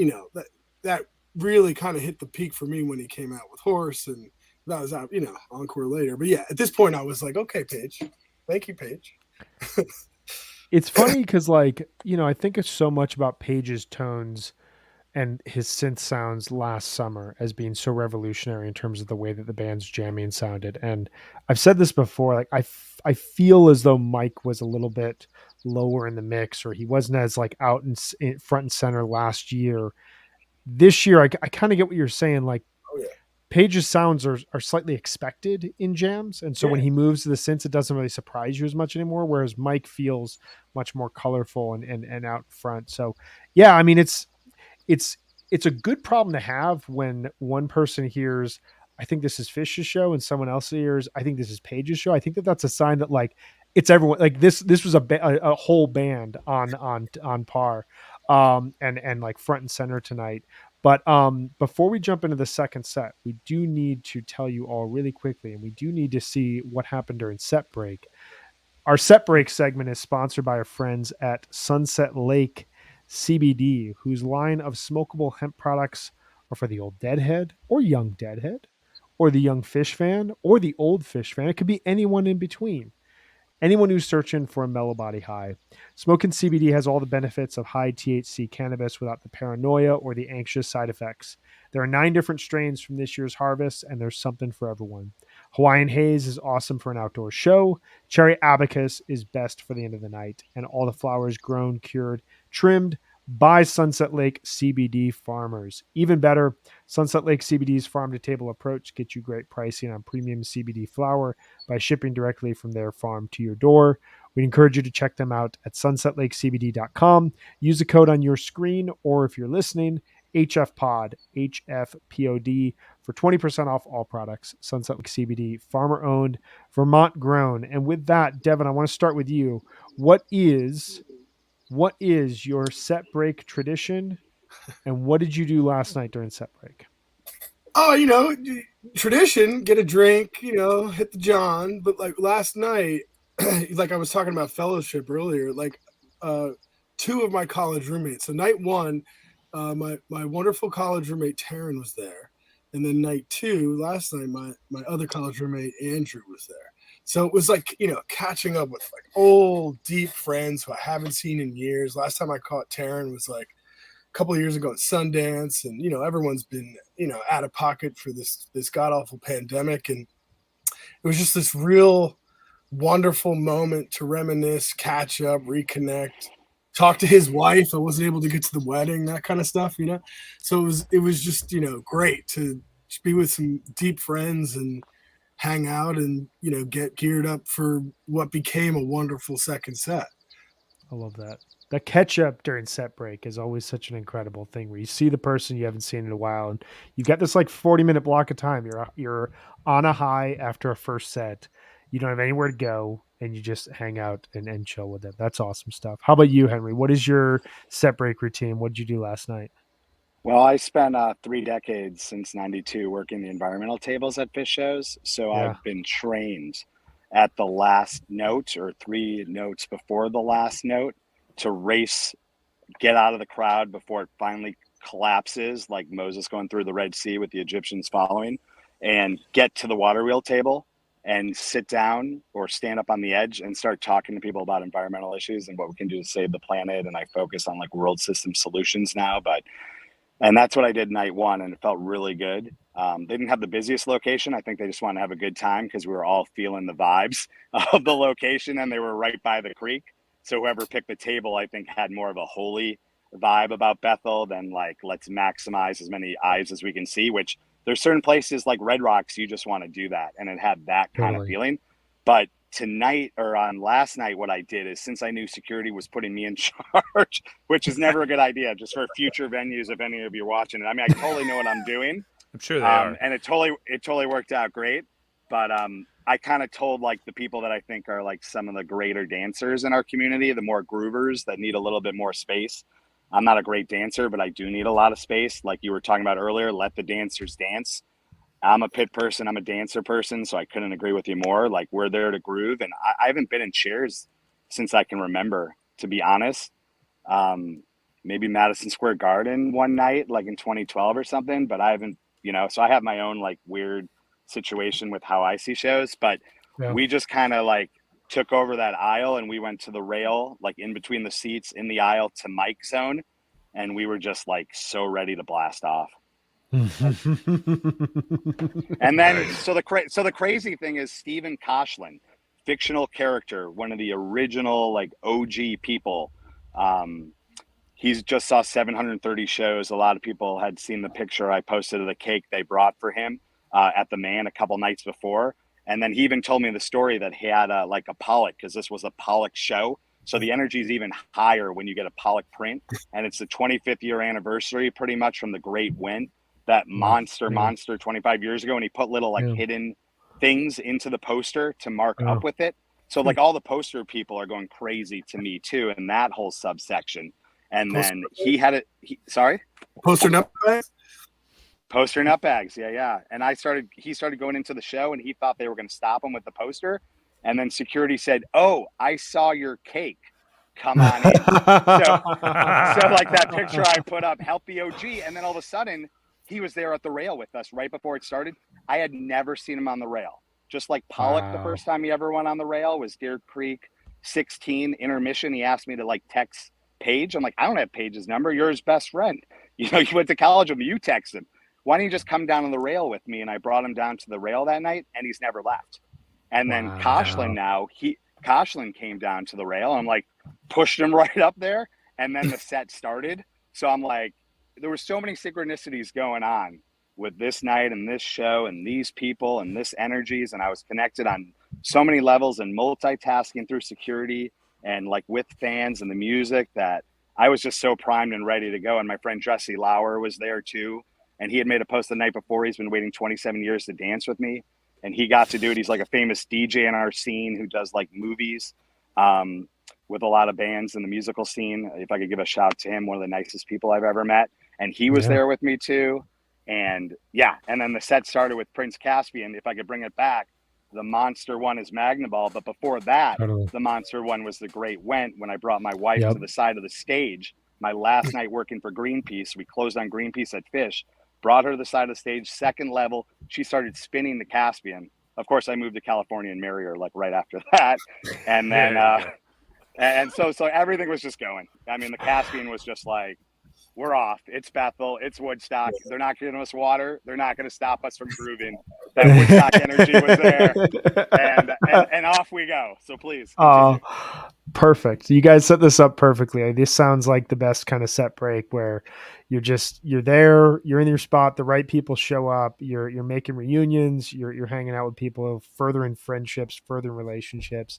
that really kind of hit the peak for me when he came out with Horse, and that was out, Encore later. But yeah, at this point I was like, okay, Page, thank you, Page. It's funny because like, I think it's so much about Page's tones and his synth sounds last summer as being so revolutionary in terms of the way that the band's jamming sounded. And I've said this before, like I feel as though Mike was a little bit lower in the mix, or he wasn't as like out in front and center last year. This year, I kind of get what you're saying. Like, Page's sounds are slightly expected in jams. And so when he moves to the synths, it doesn't really surprise you as much anymore. Whereas Mike feels much more colorful and out front. So yeah, I mean, it's a good problem to have when one person hears, I think this is Fish's show, and someone else hears, I think this is Page's show. I think that that's a sign that like it's everyone. Like this was a whole band on par, and like front and center tonight. But before we jump into the second set, we do need to tell you all really quickly, and we do need to see what happened during set break. Our set break segment is sponsored by our friends at Sunset Lake CBD, whose line of smokable hemp products are for the old deadhead or young deadhead or the young fish fan or the old fish fan. It could be anyone in between. Anyone who's searching for a mellow body high. Smoking CBD has all the benefits of high THC cannabis without the paranoia or the anxious side effects. There are 9 different strains from this year's harvest, and there's something for everyone. Hawaiian Haze is awesome for an outdoor show. Cherry Abacus is best for the end of the night. And all the flowers grown, cured, trimmed by Sunset Lake CBD farmers. Even better, Sunset Lake CBD's farm-to-table approach gets you great pricing on premium CBD flower by shipping directly from their farm to your door. We encourage you to check them out at sunsetlakecbd.com. Use the code on your screen, or if you're listening, HFPod, HFPod, for 20% off all products. Sunset Lake CBD, farmer-owned, Vermont-grown. And with that, Devin, I want to start with you. What is your set break tradition, and what did you do last night during set break? Oh, tradition, get a drink, hit the John. But like last night, like I was talking about fellowship earlier, like 2 of my college roommates. So night 1, my wonderful college roommate Taryn was there, And then night 2, last night, my other college roommate Andrew was there. So it was like, catching up with like old deep friends who I haven't seen in years. Last time I caught Taryn was like a couple of years ago at Sundance, and everyone's been out of pocket for this god awful pandemic, and it was just this real wonderful moment to reminisce, catch up, reconnect, talk to his wife. I wasn't able to get to the wedding, that kind of stuff, So it was just, great to just be with some deep friends and hang out and, get geared up for what became a wonderful second set. I love that. The catch up during set break is always such an incredible thing where you see the person you haven't seen in a while, and you get this like 40-minute block of time. You're on a high after a first set. You don't have anywhere to go, and you just hang out and chill with it. That's awesome stuff. How about you, Henry? What is your set break routine? What did you do last night? Well, I spent 3 decades since '92 working the environmental tables at fish shows. So Yeah. I've been trained at the last note or 3 notes before the last note to race, get out of the crowd before it finally collapses, like Moses going through the Red Sea with the Egyptians following, and get to the water wheel table and sit down or stand up on the edge and start talking to people about environmental issues and what we can do to save the planet. And I focus on like world system solutions now, and that's what I did night 1, and it felt really good. They didn't have the busiest location. I think they just wanted to have a good time because we were all feeling the vibes of the location, and they were right by the creek. So whoever picked the table, I think, had more of a holy vibe about Bethel than like, let's maximize as many eyes as we can see, which there's certain places like Red Rocks, you just want to do that. And it had that kind of feeling. But tonight, or on last night, what I did is, since I knew security was putting me in charge, which is never a good idea, just for future venues, if any of you are watching it. I mean, I totally know what I'm doing. I'm sure they are. And it totally worked out great. But I kind of told like the people that I think are like some of the greater dancers in our community, the more groovers that need a little bit more space. I'm not a great dancer, but I do need a lot of space. Like you were talking about earlier, let the dancers dance. I'm a pit person. I'm a dancer person. So I couldn't agree with you more. Like, we're there to groove. And I haven't been in chairs since I can remember, to be honest. Maybe Madison Square Garden one night, like in 2012 or something, but I haven't, so I have my own like weird situation with how I see shows, but we just kind of like took over that aisle and we went to the rail, like in between the seats in the aisle to mic zone. And we were just like so ready to blast off. And then, so the crazy thing is Stephen Koshland, fictional character, one of the original like OG people. He's just saw 730 shows. A lot of people had seen the picture I posted of the cake they brought for him at the Man a couple nights before. And then he even told me the story that he had like a Pollock, because this was a Pollock show. So the energy is even higher when you get a Pollock print. And it's the 25th year anniversary pretty much from the Great Wind. That monster 25 years ago, and he put little like hidden things into the poster to mark up with it. So like all the poster people are going crazy to me too in that whole subsection. And then he had it. Sorry, poster nut bags. Poster nut bags, yeah. And he started going into the show, and he thought they were going to stop him with the poster, and then security said, "Oh, I saw your cake. Come on in." so like that picture I put up helped the OG, and then all of a sudden, he was there at the rail with us right before it started. I had never seen him on the rail. Just like Pollock, the first time he ever went on the rail was Deer Creek 16 intermission. He asked me to like text Paige. I'm like, I don't have Paige's number. You're his best friend. You went to college with me. You text him. Why don't you just come down on the rail with me? And I brought him down to the rail that night, and he's never left. And then Koshland came down to the rail, and I'm like, pushed him right up there. And then the set started. So I'm like, there were so many synchronicities going on with this night and this show and these people and this energies. And I was connected on so many levels and multitasking through security and like with fans and the music that I was just so primed and ready to go. And my friend Jesse Lauer was there too. And he had made a post the night before. He's been waiting 27 years to dance with me. And he got to do it. He's like a famous DJ in our scene who does like movies with a lot of bands in the musical scene. If I could give a shout to him, one of the nicest people I've ever met. And he was there with me too. And and then the set started with Prince Caspian. If I could bring it back, the monster one is Magnaball. But before that, the monster one was the Great Went, when I brought my wife to the side of the stage. My last night working for Greenpeace, we closed on Greenpeace at Fish. brought her to the side of the stage, second level. She started spinning the Caspian. Of course, I moved to California and married her like right after that. And then, and so everything was just going. I mean, the Caspian was just like, we're off. It's Bethel. It's Woodstock. They're not giving us water. They're not going to stop us from grooving. That Woodstock energy was there, and off we go. So please continue. Perfect. You guys set this up perfectly. This sounds like the best kind of set break where you're there, you're in your spot, the right people show up, you're making reunions, you're hanging out with people, furthering friendships, furthering relationships.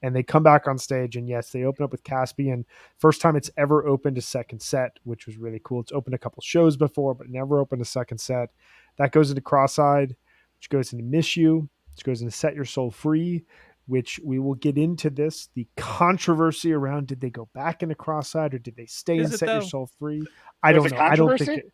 And they come back on stage, and yes, they open up with Caspian. First time it's ever opened a second set, which was really cool. It's opened a couple shows before, but never opened a second set. That goes into Cross-Eyed, which goes into Miss You, which goes into Set Your Soul Free, which we will get into this. The controversy around, did they go back into Cross-Eyed or did they stay and Set Your Soul Free? I don't know. I don't think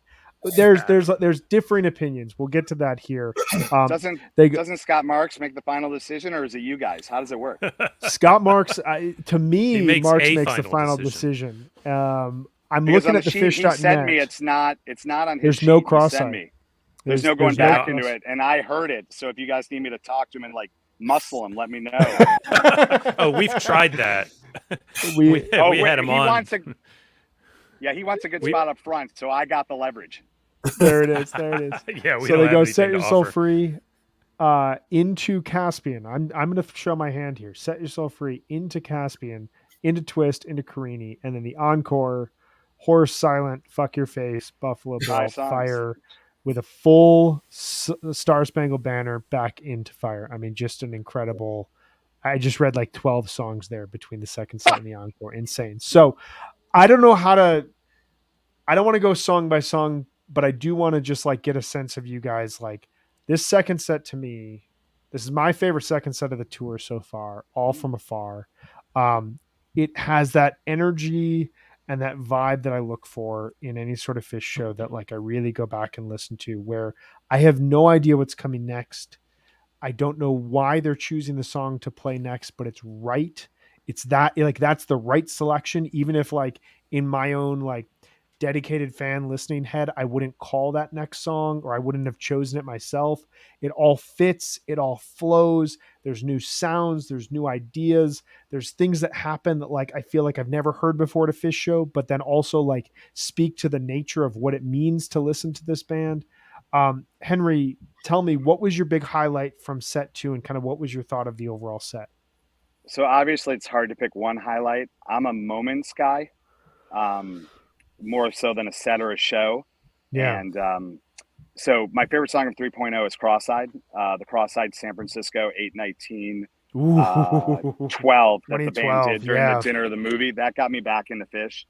there's differing opinions. We'll get to that here. Doesn't Scott Marks make the final decision, or is it you guys? How does it work? Scott Marks, to me, Marks makes the final decision. I'm looking at the fish.net. He sent me it's not on his There's sheet. no Cross-Eyed. There's no going back into it, and I heard it. So if you guys need me to talk to him and like muscle him, let me know. Oh, we've tried that. we had him on. He wants a good spot up front, so I got the leverage. There it is. Yeah, so they go Set Your Soul Free into Caspian. I'm going to show my hand here. Set Your Soul Free into Caspian, into Twist, into Carini, and then the Encore, Horse Silent, Fuck Your Face, Buffalo Bill, Fire, with a full Star Spangled Banner back into Fire. I mean, just an incredible. I just read like 12 songs there between the second set and the Encore. Insane. So I don't know I don't want to go song by song, but I do want to just like get a sense of you guys. Like this second set to me, this is my favorite second set of the tour so far, All From Afar. It has that energy and that vibe that I look for in any sort of Fish show that like I really go back and listen to, where I have no idea what's coming next. I don't know why they're choosing the song to play next, but it's right. It's that like, that's the right selection. Even if like in my own like dedicated fan listening head, I wouldn't call that next song, or I wouldn't have chosen it myself. It all fits. It all flows. There's new sounds. There's new ideas. There's things that happen that like, I feel like I've never heard before at a Fish show, but then also like speak to the nature of what it means to listen to this band. Henry, tell me, what was your big highlight from set 2 and kind of what was your thought of the overall set? So obviously it's hard to pick one highlight. I'm a moments guy, more so than a set or a show. Yeah. And so my favorite song of 3.0 is Cross-Eyed, the Cross-Eyed San Francisco 8/19 12 that the band did during the dinner of the movie. That got me back into Fish.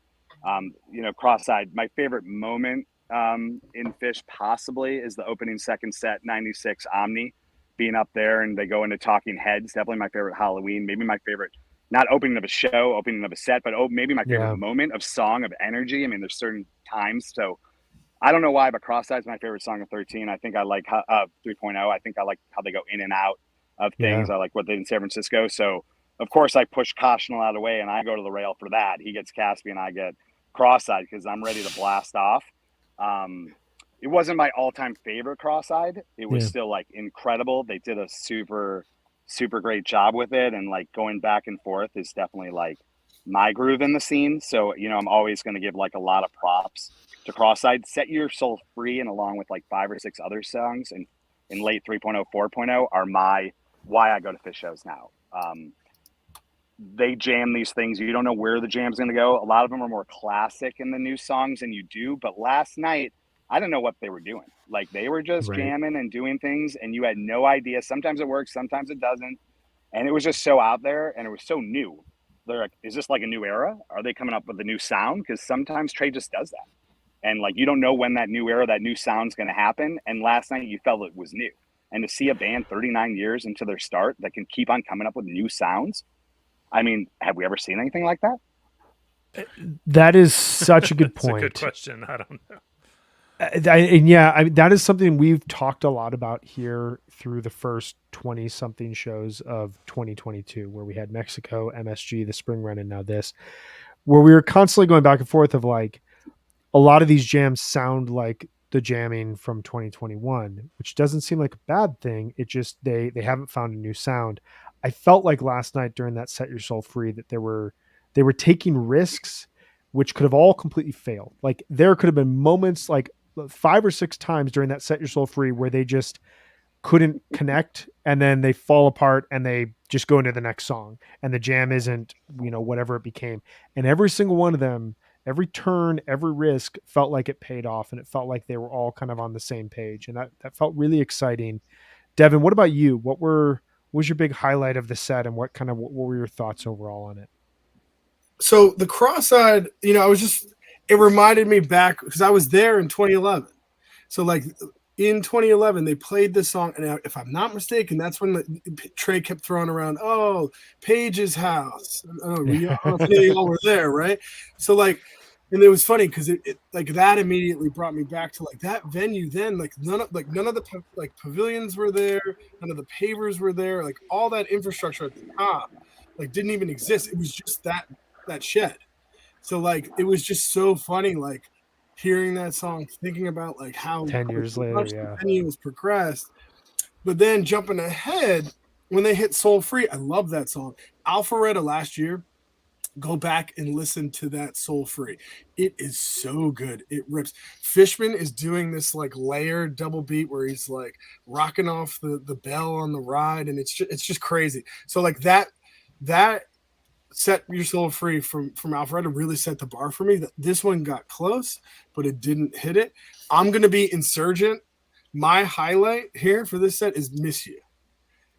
Cross-Eyed, my favorite moment in Fish possibly is the opening second set, 96 Omni, being up there and they go into Talking Heads. Definitely my favorite Halloween. Maybe my favorite, not opening of a show, opening of a set, but maybe my favorite moment of song, of energy. I mean, there's certain times. So I don't know why, but Cross-Eyed is my favorite song of 13. I think I like 3.0. I think I like how they go in and out of things. I like what they did in San Francisco. So of course I push Caution out of the way and I go to the rail for that. He gets Caspian, I get Cross-Eyed because I'm ready to blast off. It wasn't my all-time favorite Cross-Eyed. It was still like incredible. They did a super, super great job with it. And like going back and forth is definitely like my groove in the scene. So, I'm always going to give like a lot of props to Cross-Eyed. Set Your Soul Free, and along with like 5 or 6 other songs and in late 3.0, 4.0 are why I go to Fish shows now. They jam these things. You don't know where the jam's going to go. A lot of them are more classic in the new songs than you do. But last night, I didn't know what they were doing. Like they were just jamming and doing things and you had no idea. Sometimes it works, sometimes it doesn't. And it was just so out there and it was so new. They're like, is this like a new era? Are they coming up with a new sound? Because sometimes Trey just does that. And like, you don't know when that new era, that new sound's going to happen. And last night you felt it was new. And to see a band 39 years into their start that can keep on coming up with new sounds. I mean, have we ever seen anything like that? That is such a good point. That's a good question. I don't know. That is something we've talked a lot about here through the first 20 something shows of 2022, where we had Mexico, MSG, the spring run, and now this, where we were constantly going back and forth of like, a lot of these jams sound like the jamming from 2021, which doesn't seem like a bad thing. It just they haven't found a new sound. I felt like last night during that Set Your Soul Free that they were taking risks which could have all completely failed. Like there could have been moments like 5 or 6 times during that Set Your Soul Free where they just couldn't connect, and then they fall apart and they just go into the next song, and the jam isn't, whatever it became. And every single one of them, every turn, every risk felt like it paid off, and it felt like they were all kind of on the same page, and that felt really exciting. Devin, what about you? What was your big highlight of the set, and what were your thoughts overall on it? So the cross-eyed, it reminded me back because I was there in 2011. So like in 2011, they played this song, and if I'm not mistaken, that's when Trey kept throwing around, "Oh, Paige's house." I don't know if you all were there, right? So like, and it was funny because it like that immediately brought me back to like that venue. Then like none of the like pavilions were there, none of the pavers were there, like all that infrastructure at the top like didn't even exist. It was just that shed. So like it was just so funny, like hearing that song, thinking about like how 10 years later, yeah, the venue was progressed. But then jumping ahead, when they hit Soul Free, I love that song. Alpharetta last year, go back and listen to that Soul Free. It is so good. It rips. Fishman is doing this like layered double beat where he's like rocking off the bell on the ride, and it's just crazy. So like that Set Your Soul Free from Alpharetta really set the bar for me. This one got close, but it didn't hit it. I'm going to be Insurgent. My highlight here for this set is Miss You.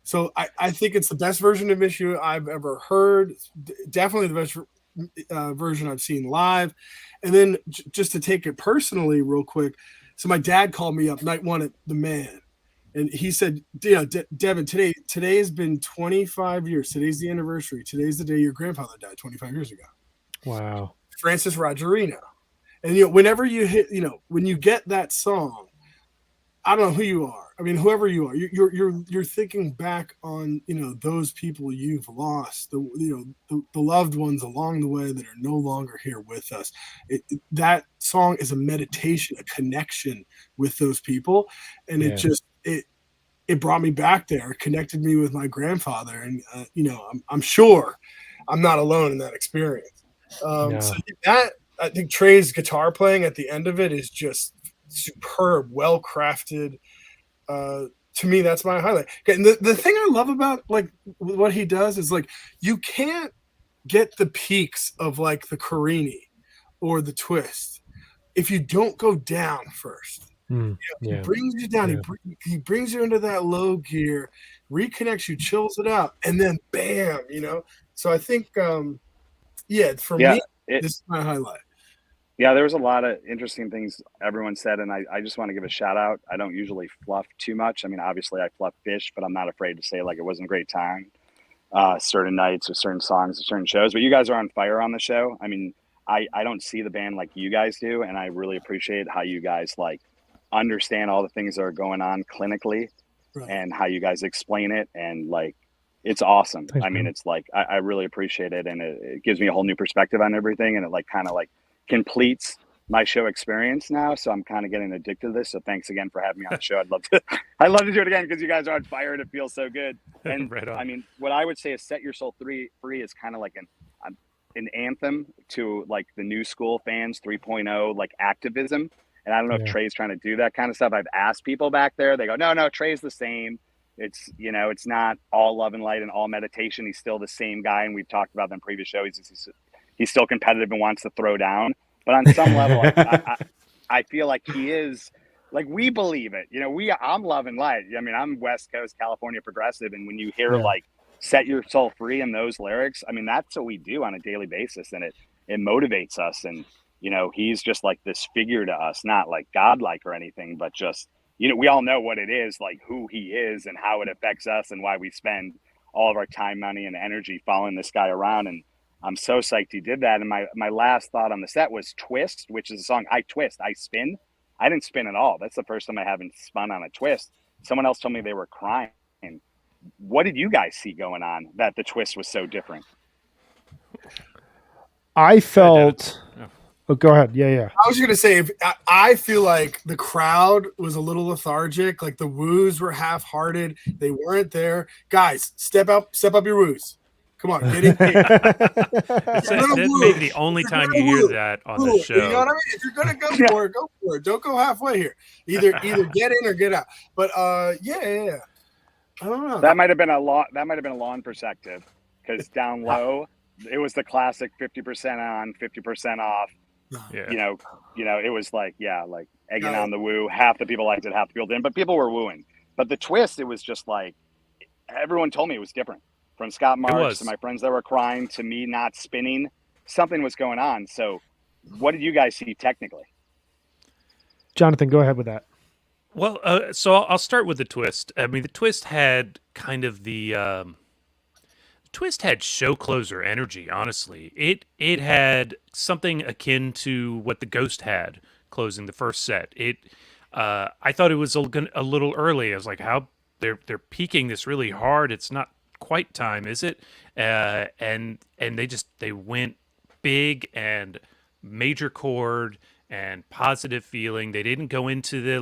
So I think it's the best version of Miss You I've ever heard. Definitely the best version I've seen live. And then just to take it personally real quick. So my dad called me up night one at the Man. And he said, Devin, today has been 25 years. Today's the anniversary. Today's the day your grandfather died 25 years ago. Wow. Francis Rogerino. And, whenever you hit, when you get that song, I don't know who you are. I mean, whoever you are, you're thinking back on, those people you've lost, the loved ones along the way that are no longer here with us. That song is a meditation, a connection with those people. And it brought me back there, connected me with my grandfather. And, I'm sure I'm not alone in that experience. So that, I think Trey's guitar playing at the end of it is just superb, well crafted. To me, that's my highlight. And the thing I love about like what he does is like you can't get the peaks of like the Carini or the twist if you don't go down first. He brings you down. Yeah. He brings you into that low gear, reconnects you, chills it out, and then bam, So I think, for me, this is my highlight. Yeah, there was a lot of interesting things everyone said, and I just want to give a shout out. I don't usually fluff too much. I mean, obviously I fluff fish, but I'm not afraid to say like it wasn't a great time, certain nights or certain songs or certain shows. But you guys are on fire on the show. I mean, I don't see the band like you guys do, and I really appreciate how you guys like understand all the things that are going on clinically, right, and how you guys explain it, and like it's awesome. Thanks, I mean, man. It's like I really appreciate it, and it gives me a whole new perspective on everything, and it like kind of like completes my show experience now. So I'm kind of getting addicted to this. So thanks again for having me on the show. I'd love to do it again because you guys are on fire and it feels so good. And right on. I mean, what I would say is Set Your Soul Free is kind of like an anthem to like the new school fans 3.0 like activism. And I don't know if Trey's trying to do that kind of stuff. I've asked people back there. They go, no, Trey's the same. It's, it's not all love and light and all meditation. He's still the same guy. And we've talked about that in previous shows. He's still competitive and wants to throw down. But on some level, I feel like he is, like, we believe it. I'm love and light. I mean, I'm West Coast, California progressive. And when you hear like Set Your Soul Free in those lyrics, I mean, that's what we do on a daily basis. And it motivates us. And, he's just like this figure to us, not like godlike or anything, but just, we all know what it is, like who he is and how it affects us and why we spend all of our time, money, and energy following this guy around. And I'm so psyched he did that. And my last thought on the set was Twist, which is a song I twist. I spin. I didn't spin at all. That's the first time I haven't spun on a twist. Someone else told me they were crying. What did you guys see going on that the twist was so different? I felt Oh, go ahead. Yeah. I was going to say, I feel like the crowd was a little lethargic. Like the woos were half-hearted. They weren't there. Guys, step up your woos. Come on, get in. That may be the only time you hear that on the show. You know what I mean? If you're gonna go for it, go for it. Don't go halfway here. Either get in or get out. But yeah. I don't know. That might have been a lawn perspective, because down low, it was the classic 50% on, 50% off. Yeah. You know, it was like egging on the woo. Half the people liked it, half the people didn't, but people were wooing. But the twist, it was just like everyone told me it was different. From Scott Marks to my friends that were crying to me not spinning, something was going on. So, what did you guys see technically? Jonathan, go ahead with that. Well, so I'll start with the twist. I mean, the twist had kind of the twist had show closer energy. Honestly, it had something akin to what the Ghost had closing the first set. I thought it was a little early. I was like, how they're peaking this really hard. It's not quite time, is it? And they went big and major chord and positive feeling. They didn't go into the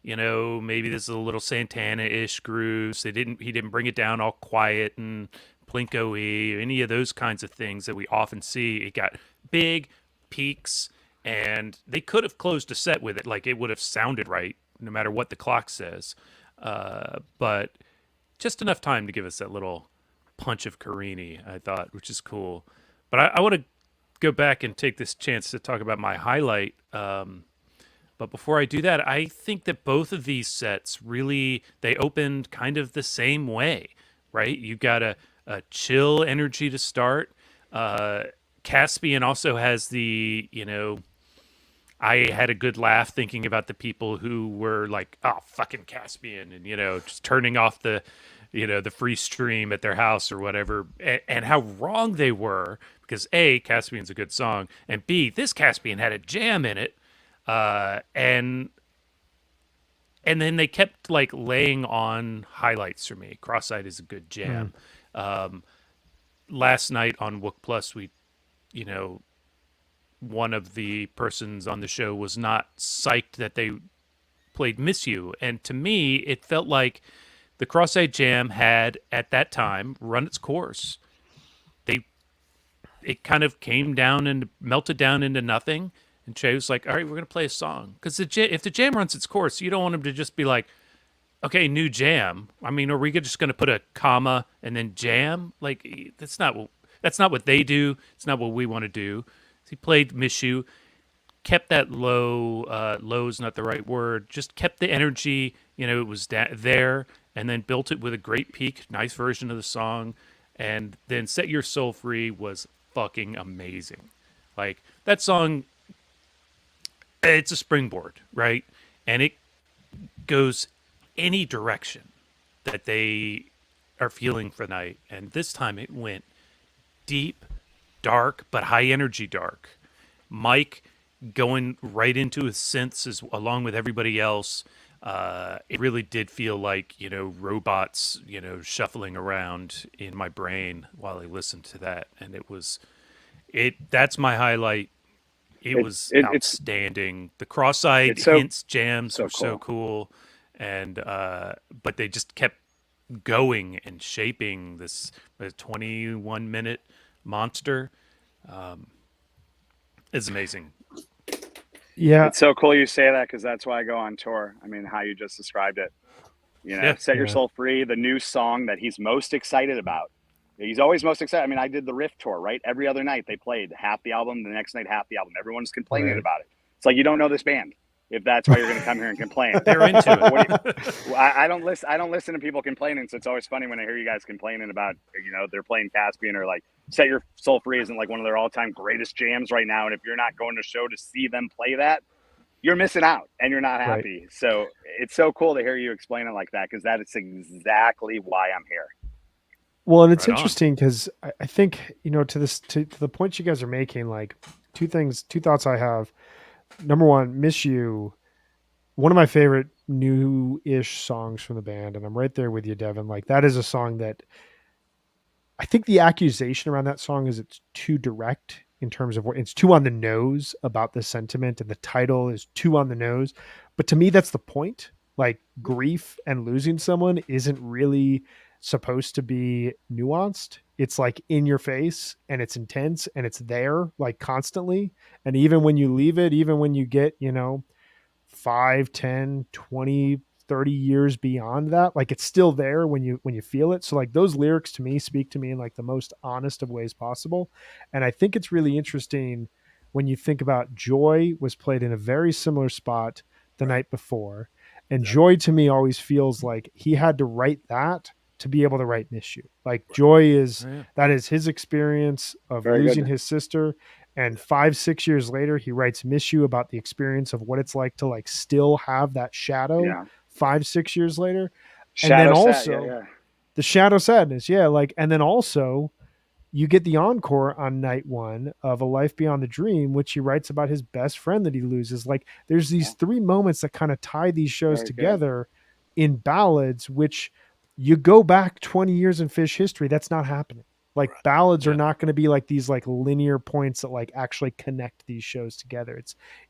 maybe this is a little Santana-ish grooves. He didn't bring it down all quiet and plinko-y or any of those kinds of things that we often see. It got big peaks, and they could have closed a set with it. Like, it would have sounded right no matter what the clock says. But just enough time to give us that little punch of Carini, I thought, which is cool. But I want to go back and take this chance to talk about my highlight. But before I do that, I think that both of these sets really, they opened kind of the same way, right? You've got a chill energy to start. Caspian also has the, I had a good laugh thinking about the people who were like, oh, fucking Caspian, and, just turning off the free stream at their house or whatever, and how wrong they were, because A, Caspian's a good song, and B, this Caspian had a jam in it, and then they kept like laying on highlights for me. Cross-Eyed is a good jam. Last night on Wook Plus, we, one of the persons on the show was not psyched that they played Miss You. And to me, it felt like the Cross-Eyed Jam had, at that time, run its course. It kind of came down and melted down into nothing. And Che was like, all right, we're going to play a song. Because if the jam runs its course, you don't want him to just be like, okay, new jam. I mean, are we just going to put a comma and then jam? Like, that's not what they do. It's not what we want to do. He played Miss You, kept that low is not the right word, just kept the energy, it was there, and then built it with a great peak, nice version of the song, and then Set Your Soul Free was fucking amazing. Like, that song, it's a springboard, right? And it goes any direction that they are feeling for the night, and this time it went deep, dark, but high energy dark. Mike going right into his synths along with everybody else. It really did feel like, robots, shuffling around in my brain while I listened to that. And that's my highlight. It was outstanding. The Cross-Eyed hints jams were so cool. And, but they just kept going and shaping this 21-minute monster. It's amazing. Yeah, it's so cool you say that, because that's why I go on tour. I mean, how you just described it. Set Your Soul Free, the new song that he's most excited about. He's always most excited. I mean, I did the Riff tour, right? Every other night they played half the album, the next night half the album. Everyone's complaining about it. It's like, you don't know this band if that's why you're going to come here and complain. They're into it. I don't listen to people complaining, so it's always funny when I hear you guys complaining about, they're playing Caspian, or like Set Your Soul Free isn't like one of their all-time greatest jams right now, and if you're not going to show to see them play that, you're missing out and you're not happy. Right. So it's so cool to hear you explain it like that, because that is exactly why I'm here. Well, and it's interesting because I think, to the points you guys are making, like two thoughts I have. Number one, Miss You, one of my favorite new-ish songs from the band, and I'm right there with you, Devin. Like, that is a song that I think the accusation around that song is it's too direct in terms of what it's too on the nose about the sentiment, and the title is too on the nose. But to me, that's the point. Like, grief and losing someone isn't really supposed to be nuanced. It's like in your face, and it's intense, and it's there like constantly. And even when you leave it, even when you get, 5, 10, 20, 30 years beyond that, like, it's still there when you feel it. So like, those lyrics to me speak to me in like the most honest of ways possible. And I think it's really interesting when you think about Joy was played in a very similar spot the night before. And Joy to me always feels like he had to write that to be able to write Miss You. Like, Joy is that is his experience of Very losing good. his sister. And 5-6 years later, he writes Miss You about the experience of what it's like to like still have that shadow 5-6 years later. Shadow and then sad, also the shadow sadness. Yeah. Like, and then also you get the encore on night 1 of A Life Beyond the Dream, which he writes about his best friend that he loses. Like, there's these 3 moments that kind of tie these shows together in ballads, which you go back 20 years in Phish history, that's not happening. Like, ballads are not going to be like these like linear points that like actually connect these shows together.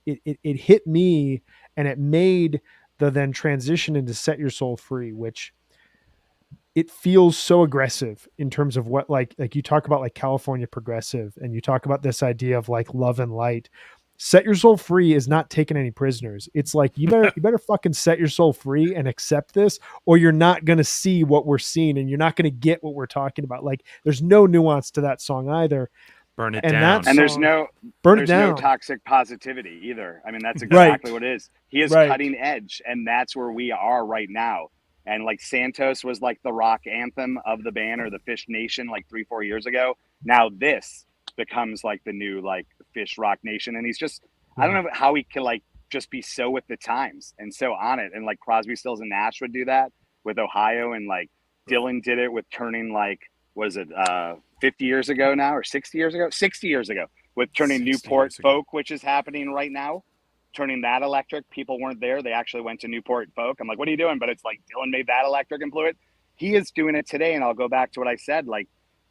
It hit me, and it made the then transition into Set Your Soul Free, which it feels so aggressive in terms of what like you talk about like California progressive, and you talk about this idea of like love and light. Set Your Soul Free is not taking any prisoners. It's like, you better fucking set your soul free and accept this, or you're not going to see what we're seeing, and you're not going to get what we're talking about. Like, there's no nuance to that song either. Burn it And down. that And there's song, no toxic positivity either. I mean, that's exactly what it is. He is cutting edge, and that's where we are right now. And like, Santos was like the rock anthem of the band, or the Phish Nation, like 3-4 years ago. Now this becomes like the new like Phish Rock Nation. And he's just, I don't know how he can like just be so with the times and so on it. And like, Crosby, Stills, and Nash would do that with Ohio, and like Dylan did it with turning like, was it 50 years ago now, or 60 years ago? 60 years ago, with turning Newport folk, which is happening right now. Turning that electric. People weren't there. They actually went to Newport folk. I'm like, what are you doing? But it's like, Dylan made that electric and blew it. He is doing it today. And I'll go back to what I said. Like,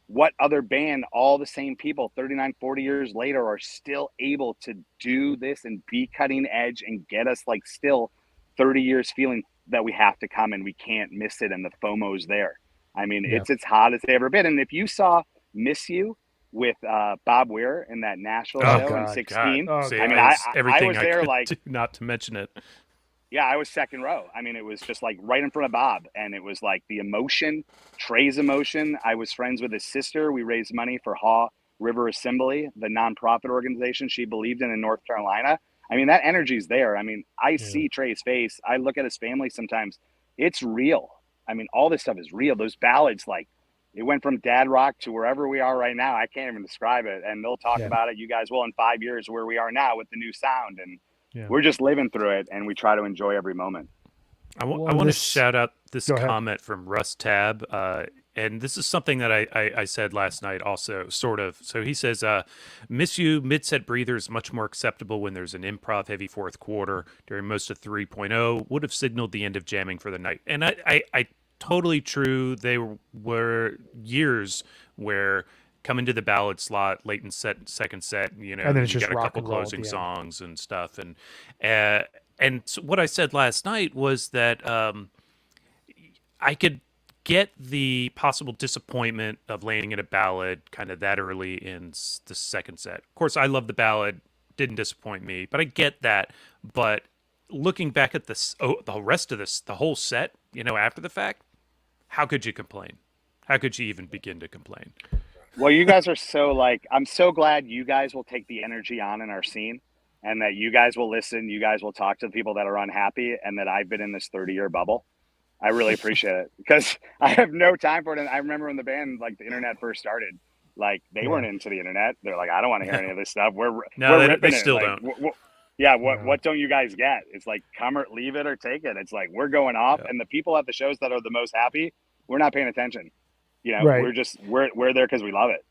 what other band, all the same people, 39, 40 years later, are still able to do this and be cutting edge and get us like still 30 years feeling that we have to come and we can't miss it, and the FOMO's there. I mean, it's as hot as they ever been. And if you saw Miss You with Bob Weir in that Nashville show in 16. See, I mean, everything I was there like, not to mention it. Yeah, I was second row. I mean, it was just like right in front of Bob, and it was like the emotion, Trey's emotion. I was friends with his sister. We raised money for Haw River Assembly, the nonprofit organization she believed in North Carolina. I mean, that energy's there. I mean, I see Trey's face. I look at his family sometimes. It's real. I mean, all this stuff is real. Those ballads, like, it went from dad rock to wherever we are right now. I can't even describe it. And they'll talk about it. You guys will in 5 years where we are now with the new sound. And we're just living through it, and we try to enjoy every moment. I want to shout out this comment from Russ Tab. And this is something that I said last night also, sort of. So he says, Miss You mid-set breather is much more acceptable when there's an improv heavy fourth quarter. During most of 3.0 would have signaled the end of jamming for the night. And I totally true. They were years where coming to the ballad slot late in second set, and then it's just got a couple closing songs and stuff. And so what I said last night was that I could get the possible disappointment of landing in a ballad kind of that early in the second set. Of course, I love the ballad, didn't disappoint me, but I get that. But looking back at the rest of the whole set, after the fact, how could you complain? How could you even begin to complain? Well, you guys are so I'm so glad you guys will take the energy on in our scene, and that you guys will listen. You guys will talk to the people that are unhappy, and that I've been in this 30-year bubble. I really appreciate it, because I have no time for it. And I remember when the band, like the internet first started, like they weren't into the internet. They're like, I don't want to hear any of this stuff. We're they still don't. What don't you guys get? It's like, come or leave it or take it. It's like, we're going off, and the people at the shows that are the most happy, we're not paying attention. We're just we're there because we love it.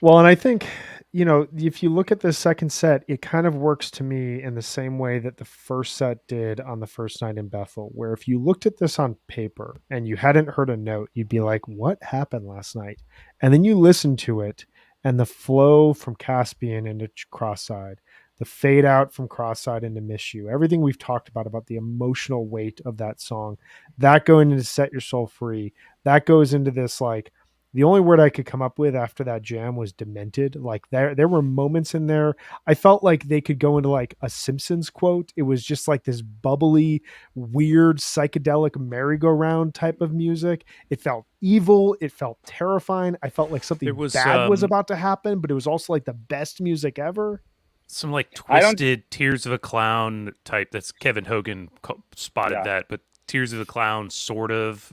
Well, and I think, if you look at the second set, it kind of works to me in the same way that the first set did on the first night in Bethel, where if you looked at this on paper and you hadn't heard a note, you'd be like, what happened last night? And then you listen to it and the flow from Caspian into Cross-Side, the fade out from Cross-Side into Miss You, everything we've talked about the emotional weight of that song, that going into Set Your Soul Free, that goes into this, like, the only word I could come up with after that jam was demented. Like there were moments in there I felt like they could go into like a Simpsons quote. It was just like this bubbly, weird, psychedelic merry-go-round type of music. It felt evil. It felt terrifying. I felt like something There was bad was about to happen, but it was also like the best music ever. some like I don't- twisted Tears of a Clown type. That's Kevin Hogan spotted Yeah. that, but Tears of the Clown sort of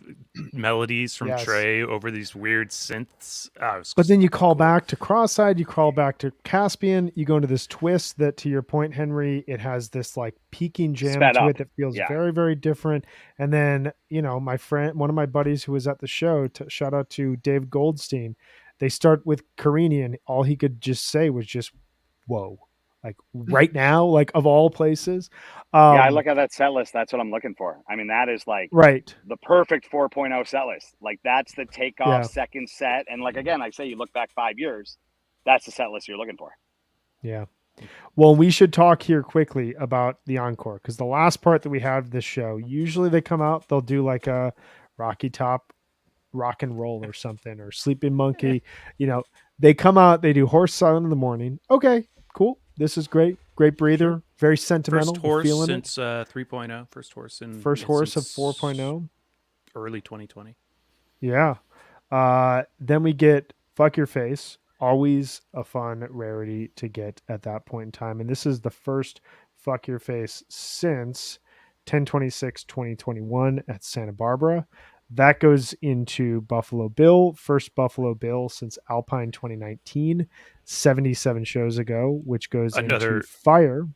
melodies from Yes. Trey over these weird synths. But then you call back to Cross-Side, you call back to Caspian, you go into this twist that, to your point, Henry, it has this like peaking jam Sped to up. it that feels Yeah. very, very different. And then, my friend, one of my buddies who was at the show, shout out to Dave Goldstein, they start with Carini, and all he could just say was just, whoa. Like right now, like of all places. Yeah, I look at that set list. That's what I'm looking for. I mean, that is like right. the perfect 4.0 set list. Like that's the takeoff Yeah. second set. And like, again, I say you look back 5 years, that's the set list you're looking for. Yeah. Well, we should talk here quickly about the Encore, because the last part that we have of this show, usually they come out, they'll do like a Rocky Top rock and roll or something, or Sleeping Monkey. They come out, they do Horse Silent in the Morning. Okay, cool. This is great. Great breather. Very sentimental. First horse feeling since 3.0. First horse in First horse of since 4.0. early 2020. Yeah. Then we get Fuck Your Face. Always a fun rarity to get at that point in time. And this is the first Fuck Your Face since 10/26/2021 at Santa Barbara. That goes into Buffalo Bill, first Buffalo Bill since Alpine 2019, 77 shows ago, which goes into Fire.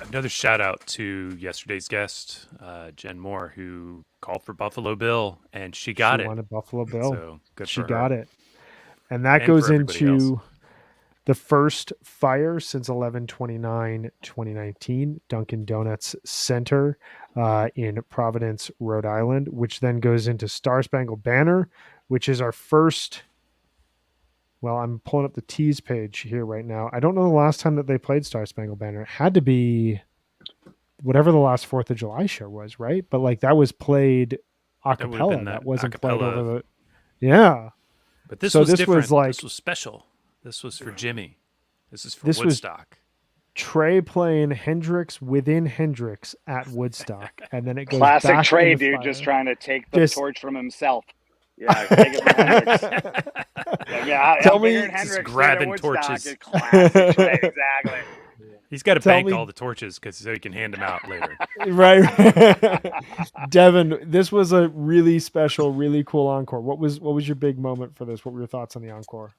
Another shout out to yesterday's guest, Jen Moore, who called for Buffalo Bill, and she got it. She wanted Buffalo Bill. So good she for her. got it. And that And goes for everybody into else. the first Fire since 11/29/2019, Dunkin' Donuts Center in Providence, Rhode Island, which then goes into Star Spangled Banner, which is our first. Well, I'm pulling up the tease page here right now. I don't know the last time that they played Star Spangled Banner. It had to be whatever the last 4th of July show was, right? But like that was played a That would've cappella. been That that wasn't a played cappella. over the. Yeah. But this So was this different. was like- this was special. This was for Jimmy. This is for This was- Woodstock. Trey playing Hendrix within Hendrix at Woodstock, and then it goes Classic back Trey, into dude, Fire. just trying to take the Just- torch from himself. Yeah, take it from Hendrix. Yeah, Tell I'm bigger me- than Hendrix, Just dude, at grabbing Woodstock. torches. It's Classic Trey, exactly. He's got to Tell bank me- all the torches so he can hand them out later. Right. Devin, this was a really special, really cool encore. What was your big moment for this? What were your thoughts on the encore?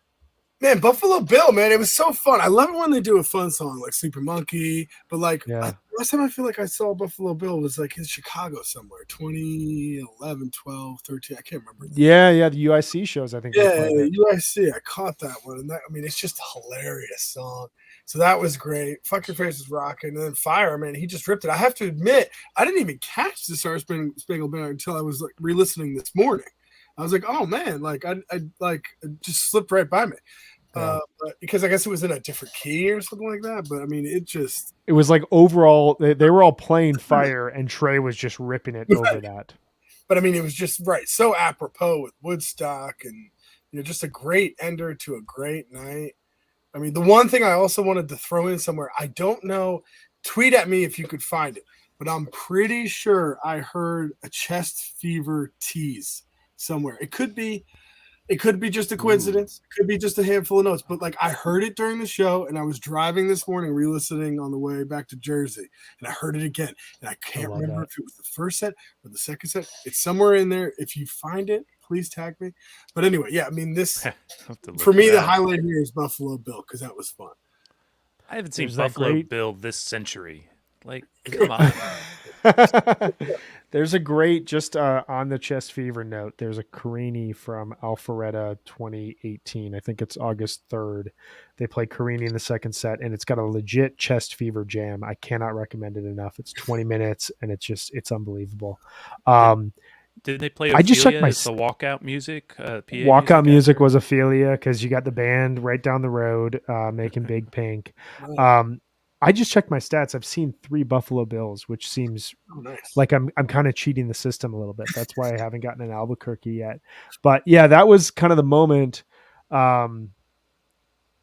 Man, Buffalo Bill, man, it was so fun. I love it when they do a fun song like Sleeping Monkey, but like Yeah. last time I feel like I saw Buffalo Bill was like in Chicago somewhere, 2011, 12, 13. I can't remember. Yeah, the UIC shows, I think. they Yeah, played it. UIC. I caught that one, and it's just a hilarious song. So that was great. Fuck Your Face is rocking, and then Fire, man, he just ripped it. I have to admit, I didn't even catch the Star Spangled Banner until I was like re-listening this morning. I was like, oh man, like I like it just slipped right by me. Yeah. But because I guess it was in a different key or something like that. But I mean, it just It was like overall, they were all playing Fire, and Trey was just ripping it over that. But I mean, it was just right, so apropos with Woodstock, and just a great ender to a great night. I mean, the one thing I also wanted to throw in somewhere, I don't know, tweet at me if you could find it, but I'm pretty sure I heard a Chest Fever tease somewhere. It could be just a coincidence. It could be just a handful of notes, but like I heard it during the show, and I was driving this morning, re-listening on the way back to Jersey, and I heard it again, and I can't love remember that. if it was the first set or the second set. It's somewhere in there. If you find it, please tag me. But anyway, yeah, I mean, this I'll have to look for me, that the up. highlight here is Buffalo Bill because that was fun. I haven't seen There's that Buffalo great- Bill this century. Like, come on. There's a great, just on the Chest Fever note, there's a Carini from Alpharetta 2018. I think it's August 3rd. They play Carini in the second set, and it's got a legit Chest Fever jam. I cannot recommend it enough. It's 20 minutes, and it's unbelievable. Did they play I just checked Ophelia my as the walkout music? PA walkout music after? was Ophelia because you got the band right down the road making Big Pink. Right. I just checked my stats. I've seen 3 Buffalo Bills, which seems Oh, nice. like I'm kind of cheating the system a little bit. That's why I haven't gotten an Albuquerque yet. But yeah, that was kind of the moment.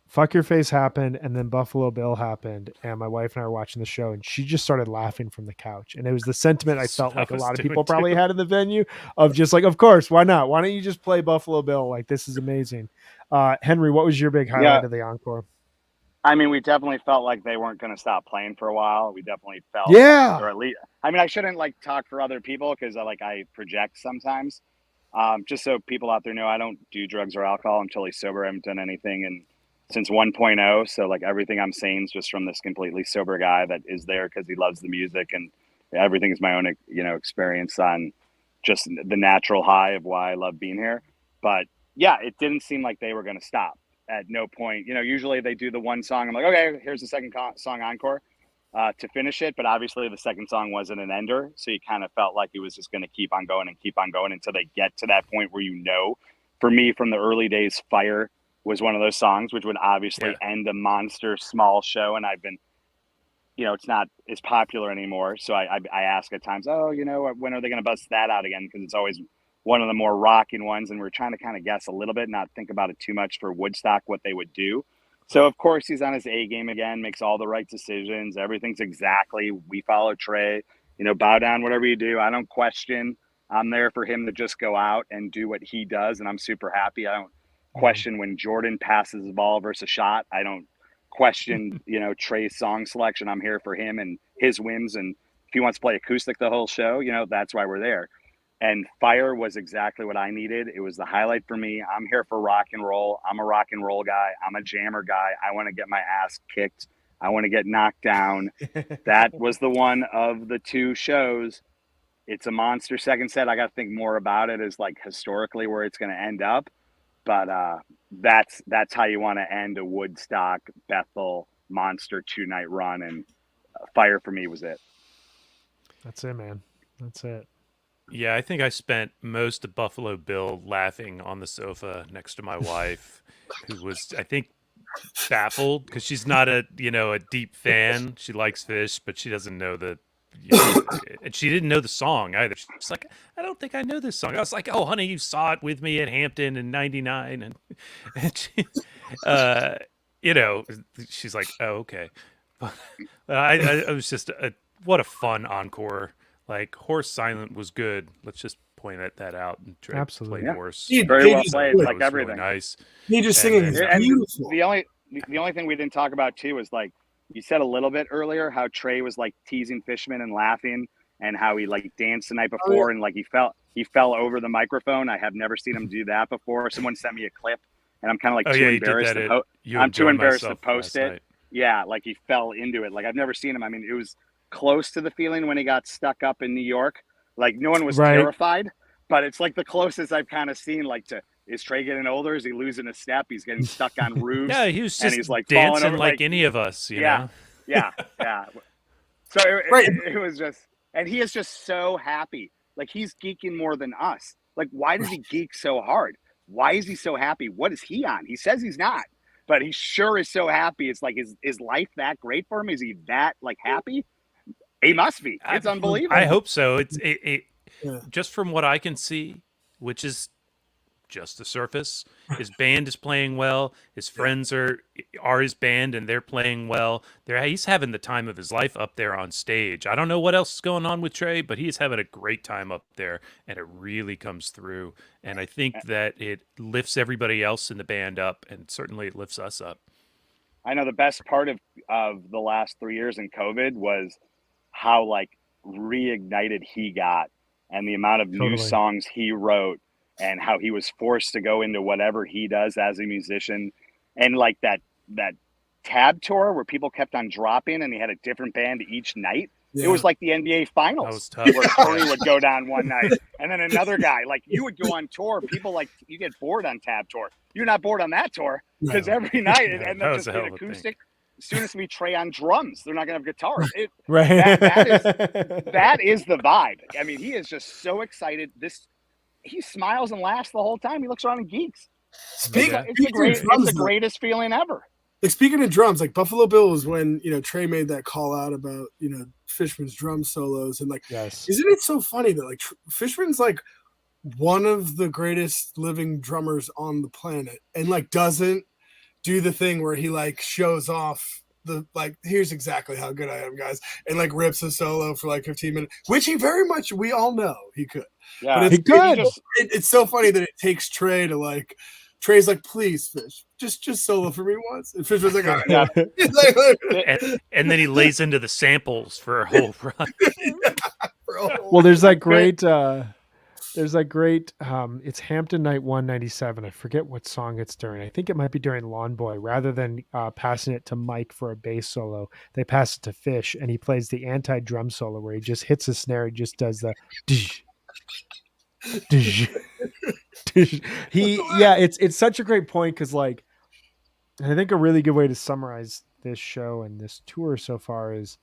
Fuck Your Face happened, and then Buffalo Bill happened, and my wife and I were watching the show, and she just started laughing from the couch. And it was the sentiment I That's felt what like I a was lot of doing people probably too. had in the venue of just like, of course, why not? Why don't you just play Buffalo Bill? Like, this is amazing. Henry, what was your big Yeah, highlight of the encore? I mean, we definitely felt like they weren't going to stop playing for a while. We definitely felt, Yeah. or at least, I mean, I shouldn't like talk for other people because I project sometimes. Just so people out there know, I don't do drugs or alcohol. I'm totally sober. I haven't done anything since 1.0. So like everything I'm saying is just from this completely sober guy that is there because he loves the music, and everything is my own, experience on just the natural high of why I love being here. But yeah, it didn't seem like they were going to stop at no point. Usually they do the one song. I'm like, okay, here's the second song encore to finish it. But obviously the second song wasn't an ender. So you kind of felt like it was just going to keep on going and keep on going until they get to that point where, for me from the early days, Fire was one of those songs, which would obviously end a monster small show. And I've been, it's not as popular anymore. So I ask at times, when are they going to bust that out again? Because it's always one of the more rocking ones. And we're trying to kind of guess a little bit, not think about it too much for Woodstock, what they would do. So, of course, he's on his A game again, makes all the right decisions. Everything's exactly. We follow Trey, bow down, whatever you do. I don't question. I'm there for him to just go out and do what he does. And I'm super happy. I don't question when Jordan passes the ball versus a shot. I don't question, Trey's song selection. I'm here for him and his whims. And if he wants to play acoustic the whole show, that's why we're there. And Fire was exactly what I needed. It was the highlight for me. I'm here for rock and roll. I'm a rock and roll guy. I'm a jammer guy. I want to get my ass kicked. I want to get knocked down. That was the one of the 2 shows. It's a monster second set. I got to think more about it as like historically where it's going to end up. But that's how you want to end a Woodstock Bethel monster 2-night run. And Fire for me was it. That's it, man. That's it. Yeah, I think I spent most of Buffalo Bill laughing on the sofa next to my wife, who was, I think, baffled because she's not a deep fan. She likes Fish, but she doesn't know and she didn't know the song either. She's like, I don't think I know this song. I was like, oh, honey, you saw it with me at Hampton in '99, and she, she's like, oh, okay. But I was just what a fun encore. Like Horse Silent was good. Let's just point that out. And Trey Absolutely. played Horse. Very well played. That Like was everything. really nice. He just singing is beautiful. The only thing we didn't talk about too is like you said a little bit earlier how Trey was like teasing Fishman and laughing and how he like danced the night before and like he fell over the microphone. I have never seen him do that before. Someone sent me a clip and I'm kind of like too embarrassed I'm too embarrassed to post it. Night. Yeah, like he fell into it. Like I've never seen him. I mean, it was close to the feeling when he got stuck up in New York. Like no one was terrified, but it's like the closest I've kind of seen like to is Trey getting older? Is he losing a step? He's getting stuck on roofs. Yeah, he was just and he's like dancing falling over, like any of us, you know? Yeah. So it was just, and he is just so happy. Like he's geeking more than us. Like why does he geek so hard? Why is he so happy? What is he on? He says he's not, but he sure is so happy. It's like, is life that great for him? Is he that like happy? He must be. It's unbelievable. I hope so. It's just from what I can see, which is just the surface. His band is playing well. His friends are his band, and they're playing well. He's having the time of his life up there on stage. I don't know what else is going on with Trey, but he's having a great time up there, and it really comes through. And I think that it lifts everybody else in the band up, and certainly it lifts us up. I know the best part of the last 3 years in COVID was how like reignited he got and the amount of new songs he wrote and how he was forced to go into whatever he does as a musician. And like that tab tour where people kept on dropping and he had a different band each night. Yeah. It was like the NBA finals. That was tough. Where Curry would go down one night and then another guy, like you would go on tour. People like you get bored on tab tour. You're not bored on that tour because every night it ended up just being acoustic. soon as we Trey on drums, they're not gonna have guitars. Right. That is the vibe. I mean, he is just so excited. He smiles and laughs the whole time. He looks around and geeks. It's the greatest feeling ever. Like, speaking of drums, like Buffalo Bill was when, Trey made that call out about, Fishman's drum solos. And like, yes. Isn't it so funny that like Fishman's like one of the greatest living drummers on the planet, and like doesn't do the thing where he like shows off here's exactly how good I am, guys, and like rips a solo for like 15 minutes, which we all know he could. Yeah, but he could. It's so funny that it takes Trey to like, Trey's like, please, Fish, just solo for me once. And Fish was like, all right. and then he lays into the samples for a whole run. Well, there's that great it's Hampton Night 197. I forget what song it's during. I think it might be during Lawn Boy. Rather than passing it to Mike for a bass solo, they pass it to Fish, and he plays the anti-drum solo where he just hits a snare. He just does the it's such a great point, because like, I think a really good way to summarize this show and this tour so far is,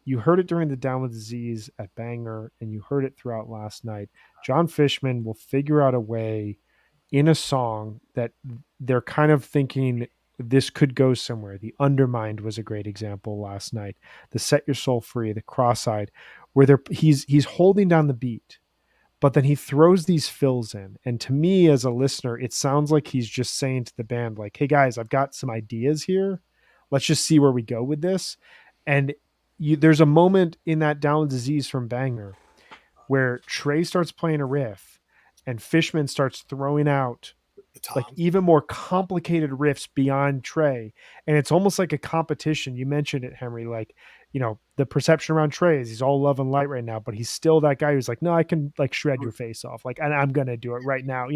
you heard it during the Down with Disease at Banger, and you heard it throughout last night. John Fishman will figure out a way in a song that they're kind of thinking this could go somewhere. The Undermined was a great example last night. The Set Your Soul Free, the Cross-Eyed, where he's holding down the beat, but then he throws these fills in. And to me as a listener, it sounds like he's just saying to the band, like, hey guys, I've got some ideas here. Let's just see where we go with this. And there's a moment in that Down with Disease from Banger where Trey starts playing a riff and Fishman starts throwing out like even more complicated riffs beyond Trey. And it's almost like a competition. You mentioned it, Henry, like, the perception around Trey is he's all love and light right now, but he's still that guy who's like, no, I can like shred your face off. Like, and I'm going to do it right now,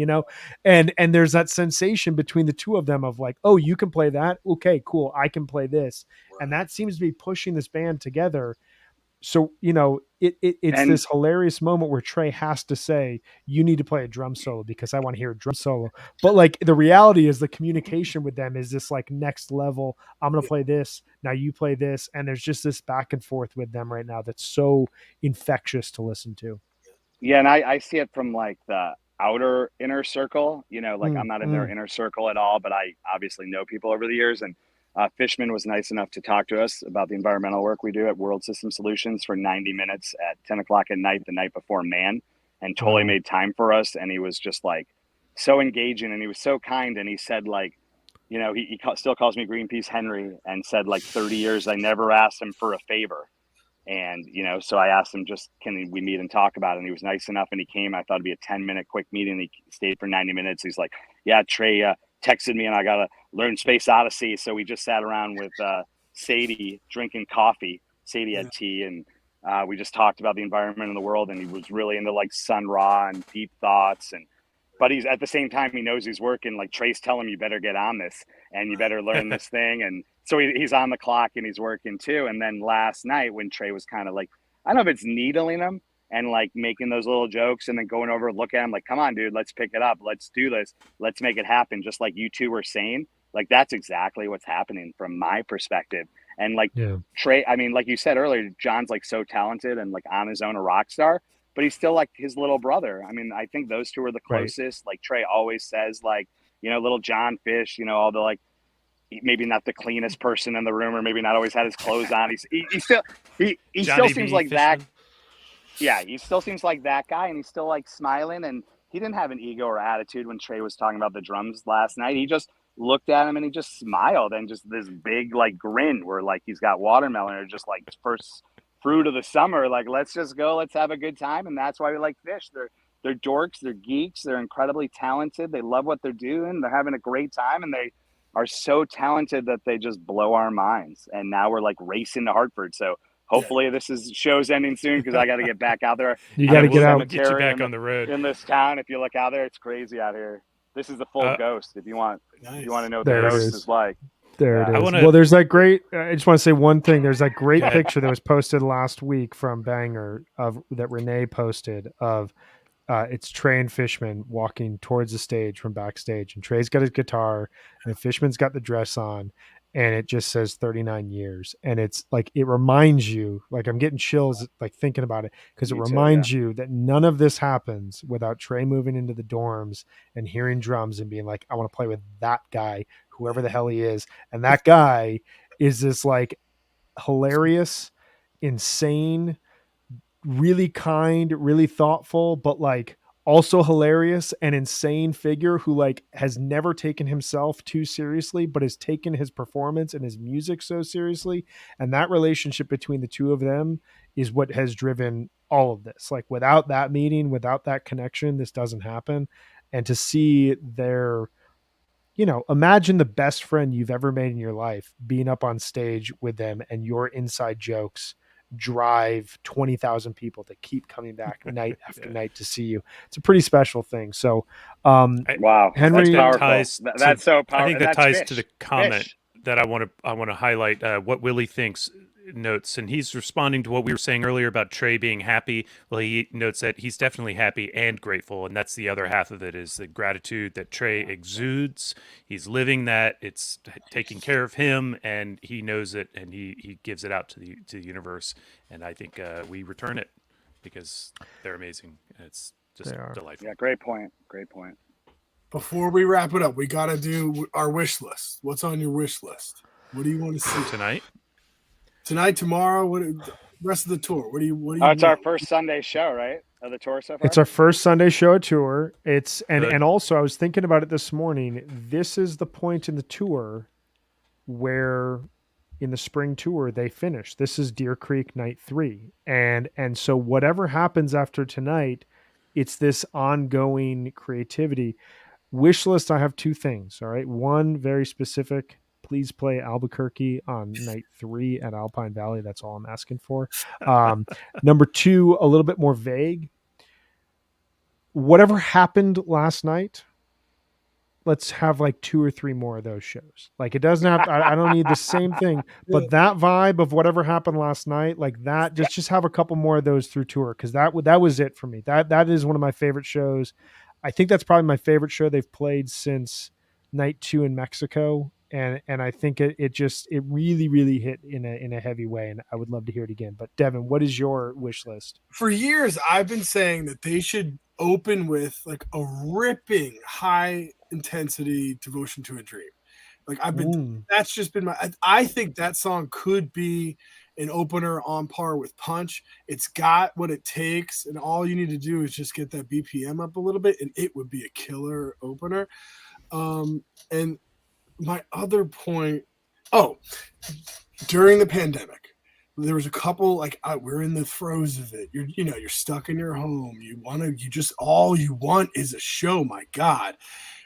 and there's that sensation between the two of them of like, oh, you can play that. Okay, cool. I can play this. Right. And that seems to be pushing this band together. So, it's this hilarious moment where Trey has to say, you need to play a drum solo because I want to hear a drum solo. But like, the reality is the communication with them is this like next level. I'm going to play this. Now you play this. And there's just this back and forth with them right now that's so infectious to listen to. Yeah. And I see it from like the outer inner circle, I'm not in their inner circle at all, but I obviously know people over the years. And Fishman was nice enough to talk to us about the environmental work we do at World System Solutions for 90 minutes at 10 o'clock at night, the night before Man, and totally made time for us. And he was just like so engaging, and he was so kind. And he said like, he still calls me Greenpeace Henry, and said like 30 years, I never asked him for a favor. And, so I asked him, just, can we meet and talk about it? And he was nice enough. And he came. I thought it'd be a 10-minute quick meeting. He stayed for 90 minutes. He's like, yeah, Trey texted me and I got to learn Space Odyssey. So we just sat around with Sadie drinking coffee. Sadie had tea, and we just talked about the environment in the world. And he was really into like Sun Ra and deep thoughts. But he's at the same time, he knows he's working. Like Trey's telling him, you better get on this and you better learn this thing. And so he's on the clock and he's working too. And then last night when Trey was kind of like, I don't know if it's needling him and like making those little jokes and then going over and look at him like, come on, dude, let's pick it up. Let's do this. Let's make it happen. Just like you two were saying, like, that's exactly what's happening from my perspective. And like Trey, I mean, like you said earlier, John's like so talented and like on his own a rock star, but he's still like his little brother. I mean, I think those two are the closest. Right. Like Trey always says like, little John Fish, all the like, maybe not the cleanest person in the room, or maybe not always had his clothes on. He still seems like that. Yeah, he still seems like that guy, and he's still like smiling, and he didn't have an ego or attitude when Trey was talking about the drums last night. He just looked at him and he just smiled, and just this big like grin where like he's got watermelon or just like first fruit of the summer. Like, let's just go, let's have a good time. And that's why we like Fish. They're dorks, they're geeks, they're incredibly talented. They love what they're doing. They're having a great time, and they are so talented that they just blow our minds. And now we're like racing to Hartford. So hopefully this show's ending soon, because I got to get back out there. You got to get out, get you back on the road in this town. If you look out there, it's crazy out here. This is the full ghost. If you want, if you want to know what the ghost is like. There it is. Well, there's that great. I just want to say one thing. There's that great picture that was posted last week from Banger that Renee posted of. It's Trey and Fishman walking towards the stage from backstage, and Trey's got his guitar and Fishman's got the dress on, and it just says 39 years. And it's like, it reminds you, like I'm getting chills like thinking about it, because it Me too, reminds you that none of this happens without Trey moving into the dorms and hearing drums and being like, I want to play with that guy, whoever the hell he is. And that guy is this like hilarious, insane, really kind, really thoughtful, but like also hilarious and insane figure who like has never taken himself too seriously, but has taken his performance and his music so seriously. And that relationship between the two of them is what has driven all of this. Like without that meeting, without that connection, this doesn't happen. And to see their, you know, imagine the best friend you've ever made in your life being up on stage with them, and your inside jokes drive 20,000 people to keep coming back night after night to see you. It's a pretty special thing. So, Wow, Henry, that's that powerful. ties That's so I powerful. think And that that's ties Fish. to the comment Fish. that I want to highlight. What Willie thinks notes, and he's responding to what we were saying earlier about Trey being happy. Well, he notes that he's definitely happy and grateful, and that's the other half of it, is the gratitude that Trey exudes. He's living that. It's taking care of him, and he knows it, and he gives it out to the universe. And I think we return it because they're amazing. It's just delightful. Yeah, great point. Great point. Before we wrap it up, we got to do our wish list. What's on your wish list? What do you want to see Tonight? Tonight, tomorrow? What rest of the tour? What do you? Oh, it's our first Sunday show, right? Of the tour so far. it's our first Sunday show tour. It's Good. and also I was thinking about it this morning. This is the point in the tour where in the spring tour they finish. This is Deer Creek night 3. And so whatever happens after tonight, it's this ongoing creativity. Wish list, I have 2 things. All right. One, very specific. Please play Albuquerque on night 3 at Alpine Valley. That's all I'm asking for. Number 2, a little bit more vague. Whatever happened last night, let's have like 2 or 3 more of those shows. Like it doesn't have, I don't need the same thing, but that vibe of whatever happened last night, like that, just have a couple more of those through tour. Cause that was it for me. That is one of my favorite shows. I think that's probably my favorite show they've played since night 2 in Mexico. And I think it really, really hit in a heavy way. And I would love to hear it again. But Devin, what is your wish list? For years, I've been saying that they should open with like a ripping high intensity Devotion to a Dream. Like that's just been I think that song could be an opener on par with Punch. It's got what it takes, and all you need to do is just get that BPM up a little bit, and it would be a killer opener. And my other point, during the pandemic, there was a couple, like we're in the throes of it. You're stuck in your home. All you want is a show. My God.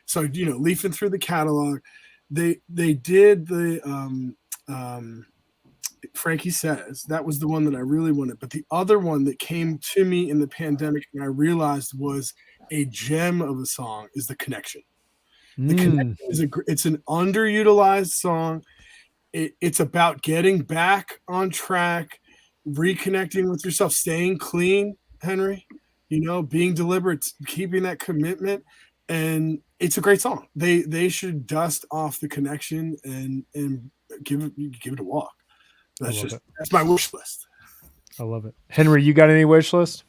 So, leafing through the catalog, they did the Frankie Says. That was the one that I really wanted. But the other one that came to me in the pandemic and I realized was a gem of a song is The Connection. The Connection it's an underutilized song. It's about getting back on track, reconnecting with yourself, staying clean, Henry, being deliberate, keeping that commitment. And it's a great song. They should dust off The Connection and give it a walk. That's my wish list. I love it. Henry, you got any wish list?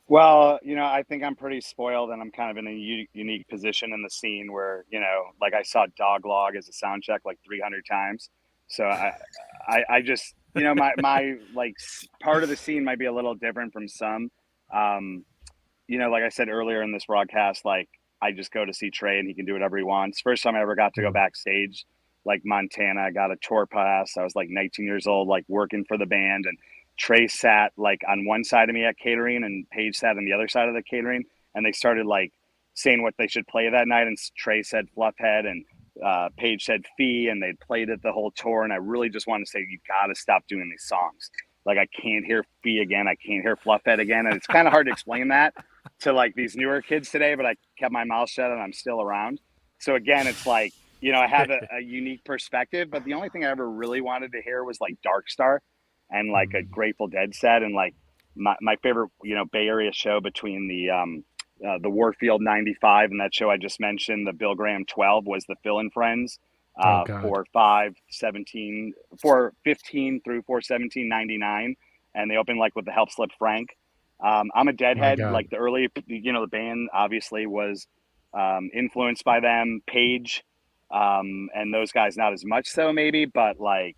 Well, I think I'm pretty spoiled, and I'm kind of in a unique position in the scene where, like I saw Dog Log as a sound check like 300 times. So I just, my like part of the scene might be a little different from some. Like I said earlier in this broadcast, like I just go to see Trey and he can do whatever he wants. First time I ever got to go backstage, like Montana, I got a tour pass. I was like 19 years old, like working for the band, and Trey sat like on one side of me at catering and Paige sat on the other side of the catering, and they started like saying what they should play that night. And Trey said Fluffhead and Paige said Fee, and they played it the whole tour. And I really just wanted to say, you got to stop doing these songs. Like I can't hear Fee again. I can't hear Fluffhead again. And it's kind of hard to explain that to like these newer kids today, but I kept my mouth shut and I'm still around. So again, it's like, I have a unique perspective, but the only thing I ever really wanted to hear was like Dark Star and like a Grateful Dead set. And like my favorite, Bay Area show between the Warfield 95 and that show I just mentioned, the Bill Graham 12, was the Phil and Friends Oh, God. for 415 through 417.99, and they open like with the Help Slip Frank. I'm a Deadhead. God. Like the early, the band obviously was influenced by them, Page, and those guys not as much so maybe, but like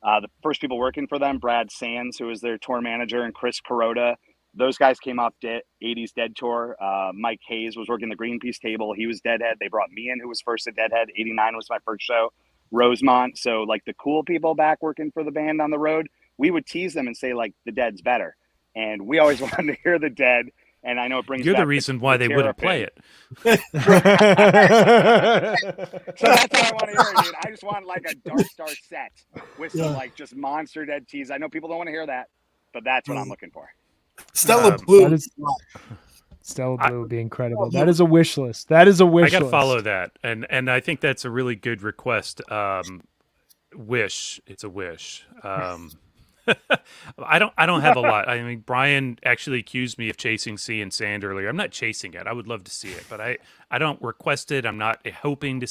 the first people working for them, Brad Sands, who was their tour manager, and Chris Kuroda. Those guys came off 80s Dead Tour. Mike Hayes was working the Greenpeace table. He was Deadhead. They brought me in, who was first at Deadhead. 89 was my first show. Rosemont. So like the cool people back working for the band on the road, we would tease them and say like the Dead's better. And we always wanted to hear the Dead. And I know it brings You're back the reason why they wouldn't play it. So that's what I want to hear, dude. I just want like a Dark Star set with some like just monster Dead tease. I know people don't want to hear that, but that's what I'm looking for. Stella Blue. Stella Blue would be incredible. That is a wish list. That is a wish list. I got to follow that, and I think that's a really good request. Wish. It's a wish. I don't have a lot. I mean, Brian actually accused me of chasing sea and sand earlier. I'm not chasing it. I would love to see it, but I don't request it. I'm not expecting to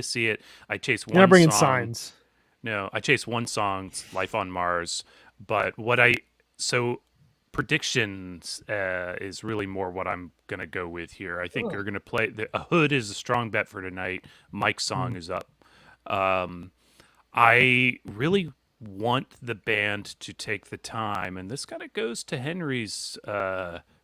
see it. I chase one. You're not bringing song. signs. No, I chase one song, Life on Mars. But predictions is really more what I'm gonna go with here. I think you're gonna play. A Hood is a strong bet for tonight. Mike's song is up. I really want the band to take the time, and this kind of goes to Henry's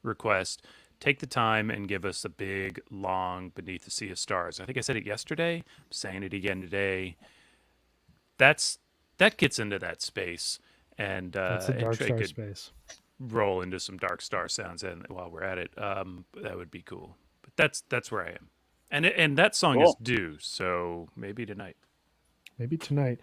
request, take the time and give us a big, long Beneath the Sea of Stars. I think I said it yesterday. I'm saying it again today. That gets into that space, and that's a Dark Star space. Roll into some Dark Star sounds, and while we're at it, that would be cool. But that's where I am, and that song is due, so maybe tonight. Maybe tonight.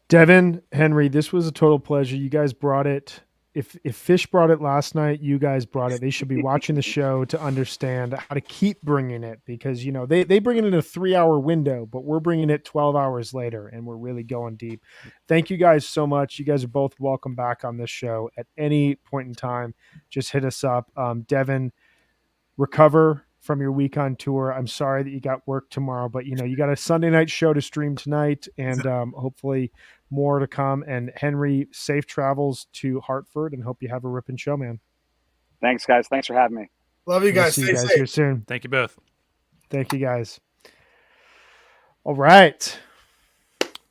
Devin, Henry, this was a total pleasure. You guys brought it. If Fish brought it last night, you guys brought it. They should be watching the show to understand how to keep bringing it, because they bring it in a 3-hour window, but we're bringing it 12 hours later, and we're really going deep. Thank you guys so much. You guys are both welcome back on this show at any point in time. Just hit us up. Devin, recover from your week on tour. I'm sorry that you got work tomorrow, but you got a Sunday night show to stream tonight, and hopefully more to come. And Henry, safe travels to Hartford, and hope you have a ripping show, man. Thanks, guys. Thanks for having me. Love you guys. See you guys here soon. Thank you both. Thank you, guys. All right.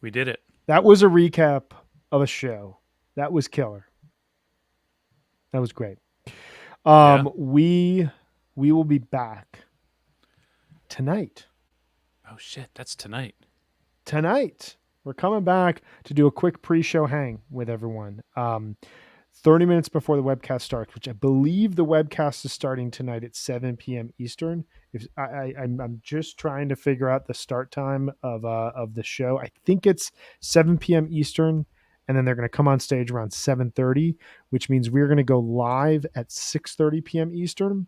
We did it. That was a recap of a show. That was killer. That was great. We will be back tonight. Oh, shit. That's tonight. Tonight. We're coming back to do a quick pre-show hang with everyone. 30 minutes before the webcast starts, which I believe the webcast is starting tonight at 7 p.m. Eastern. I'm just trying to figure out the start time of the show. I think it's 7 p.m. Eastern, and then they're going to come on stage around 7:30, which means we're going to go live at 6:30 p.m. Eastern.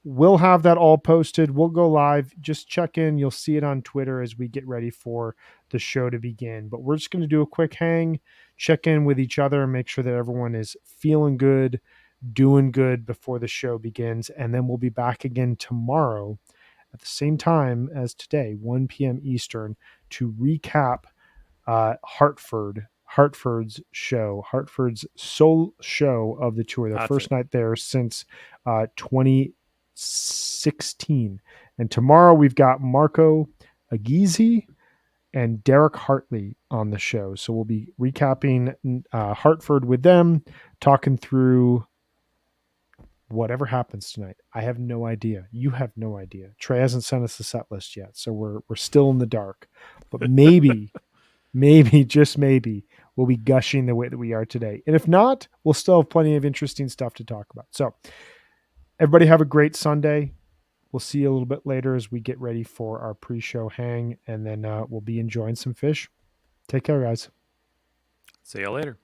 We'll have that all posted. We'll go live. Just check in. You'll see it on Twitter as we get ready for the show to begin. But we're just going to do a quick hang, check in with each other, and make sure that everyone is feeling good, doing good before the show begins. And then we'll be back again tomorrow at the same time as today, 1 p.m. Eastern, to recap Hartford's sole show of the tour, their first night there since 2016. And tomorrow we've got Marco Aguizzi and Derek Hartley on the show. So we'll be recapping Hartford with them, talking through whatever happens tonight. I have no idea. You have no idea. Trey hasn't sent us the set list yet, so we're still in the dark. But maybe, just maybe, we'll be gushing the way that we are today. And if not, we'll still have plenty of interesting stuff to talk about. So everybody have a great Sunday. We'll see you a little bit later as we get ready for our pre-show hang, and then we'll be enjoying some fish. Take care, guys. See you later.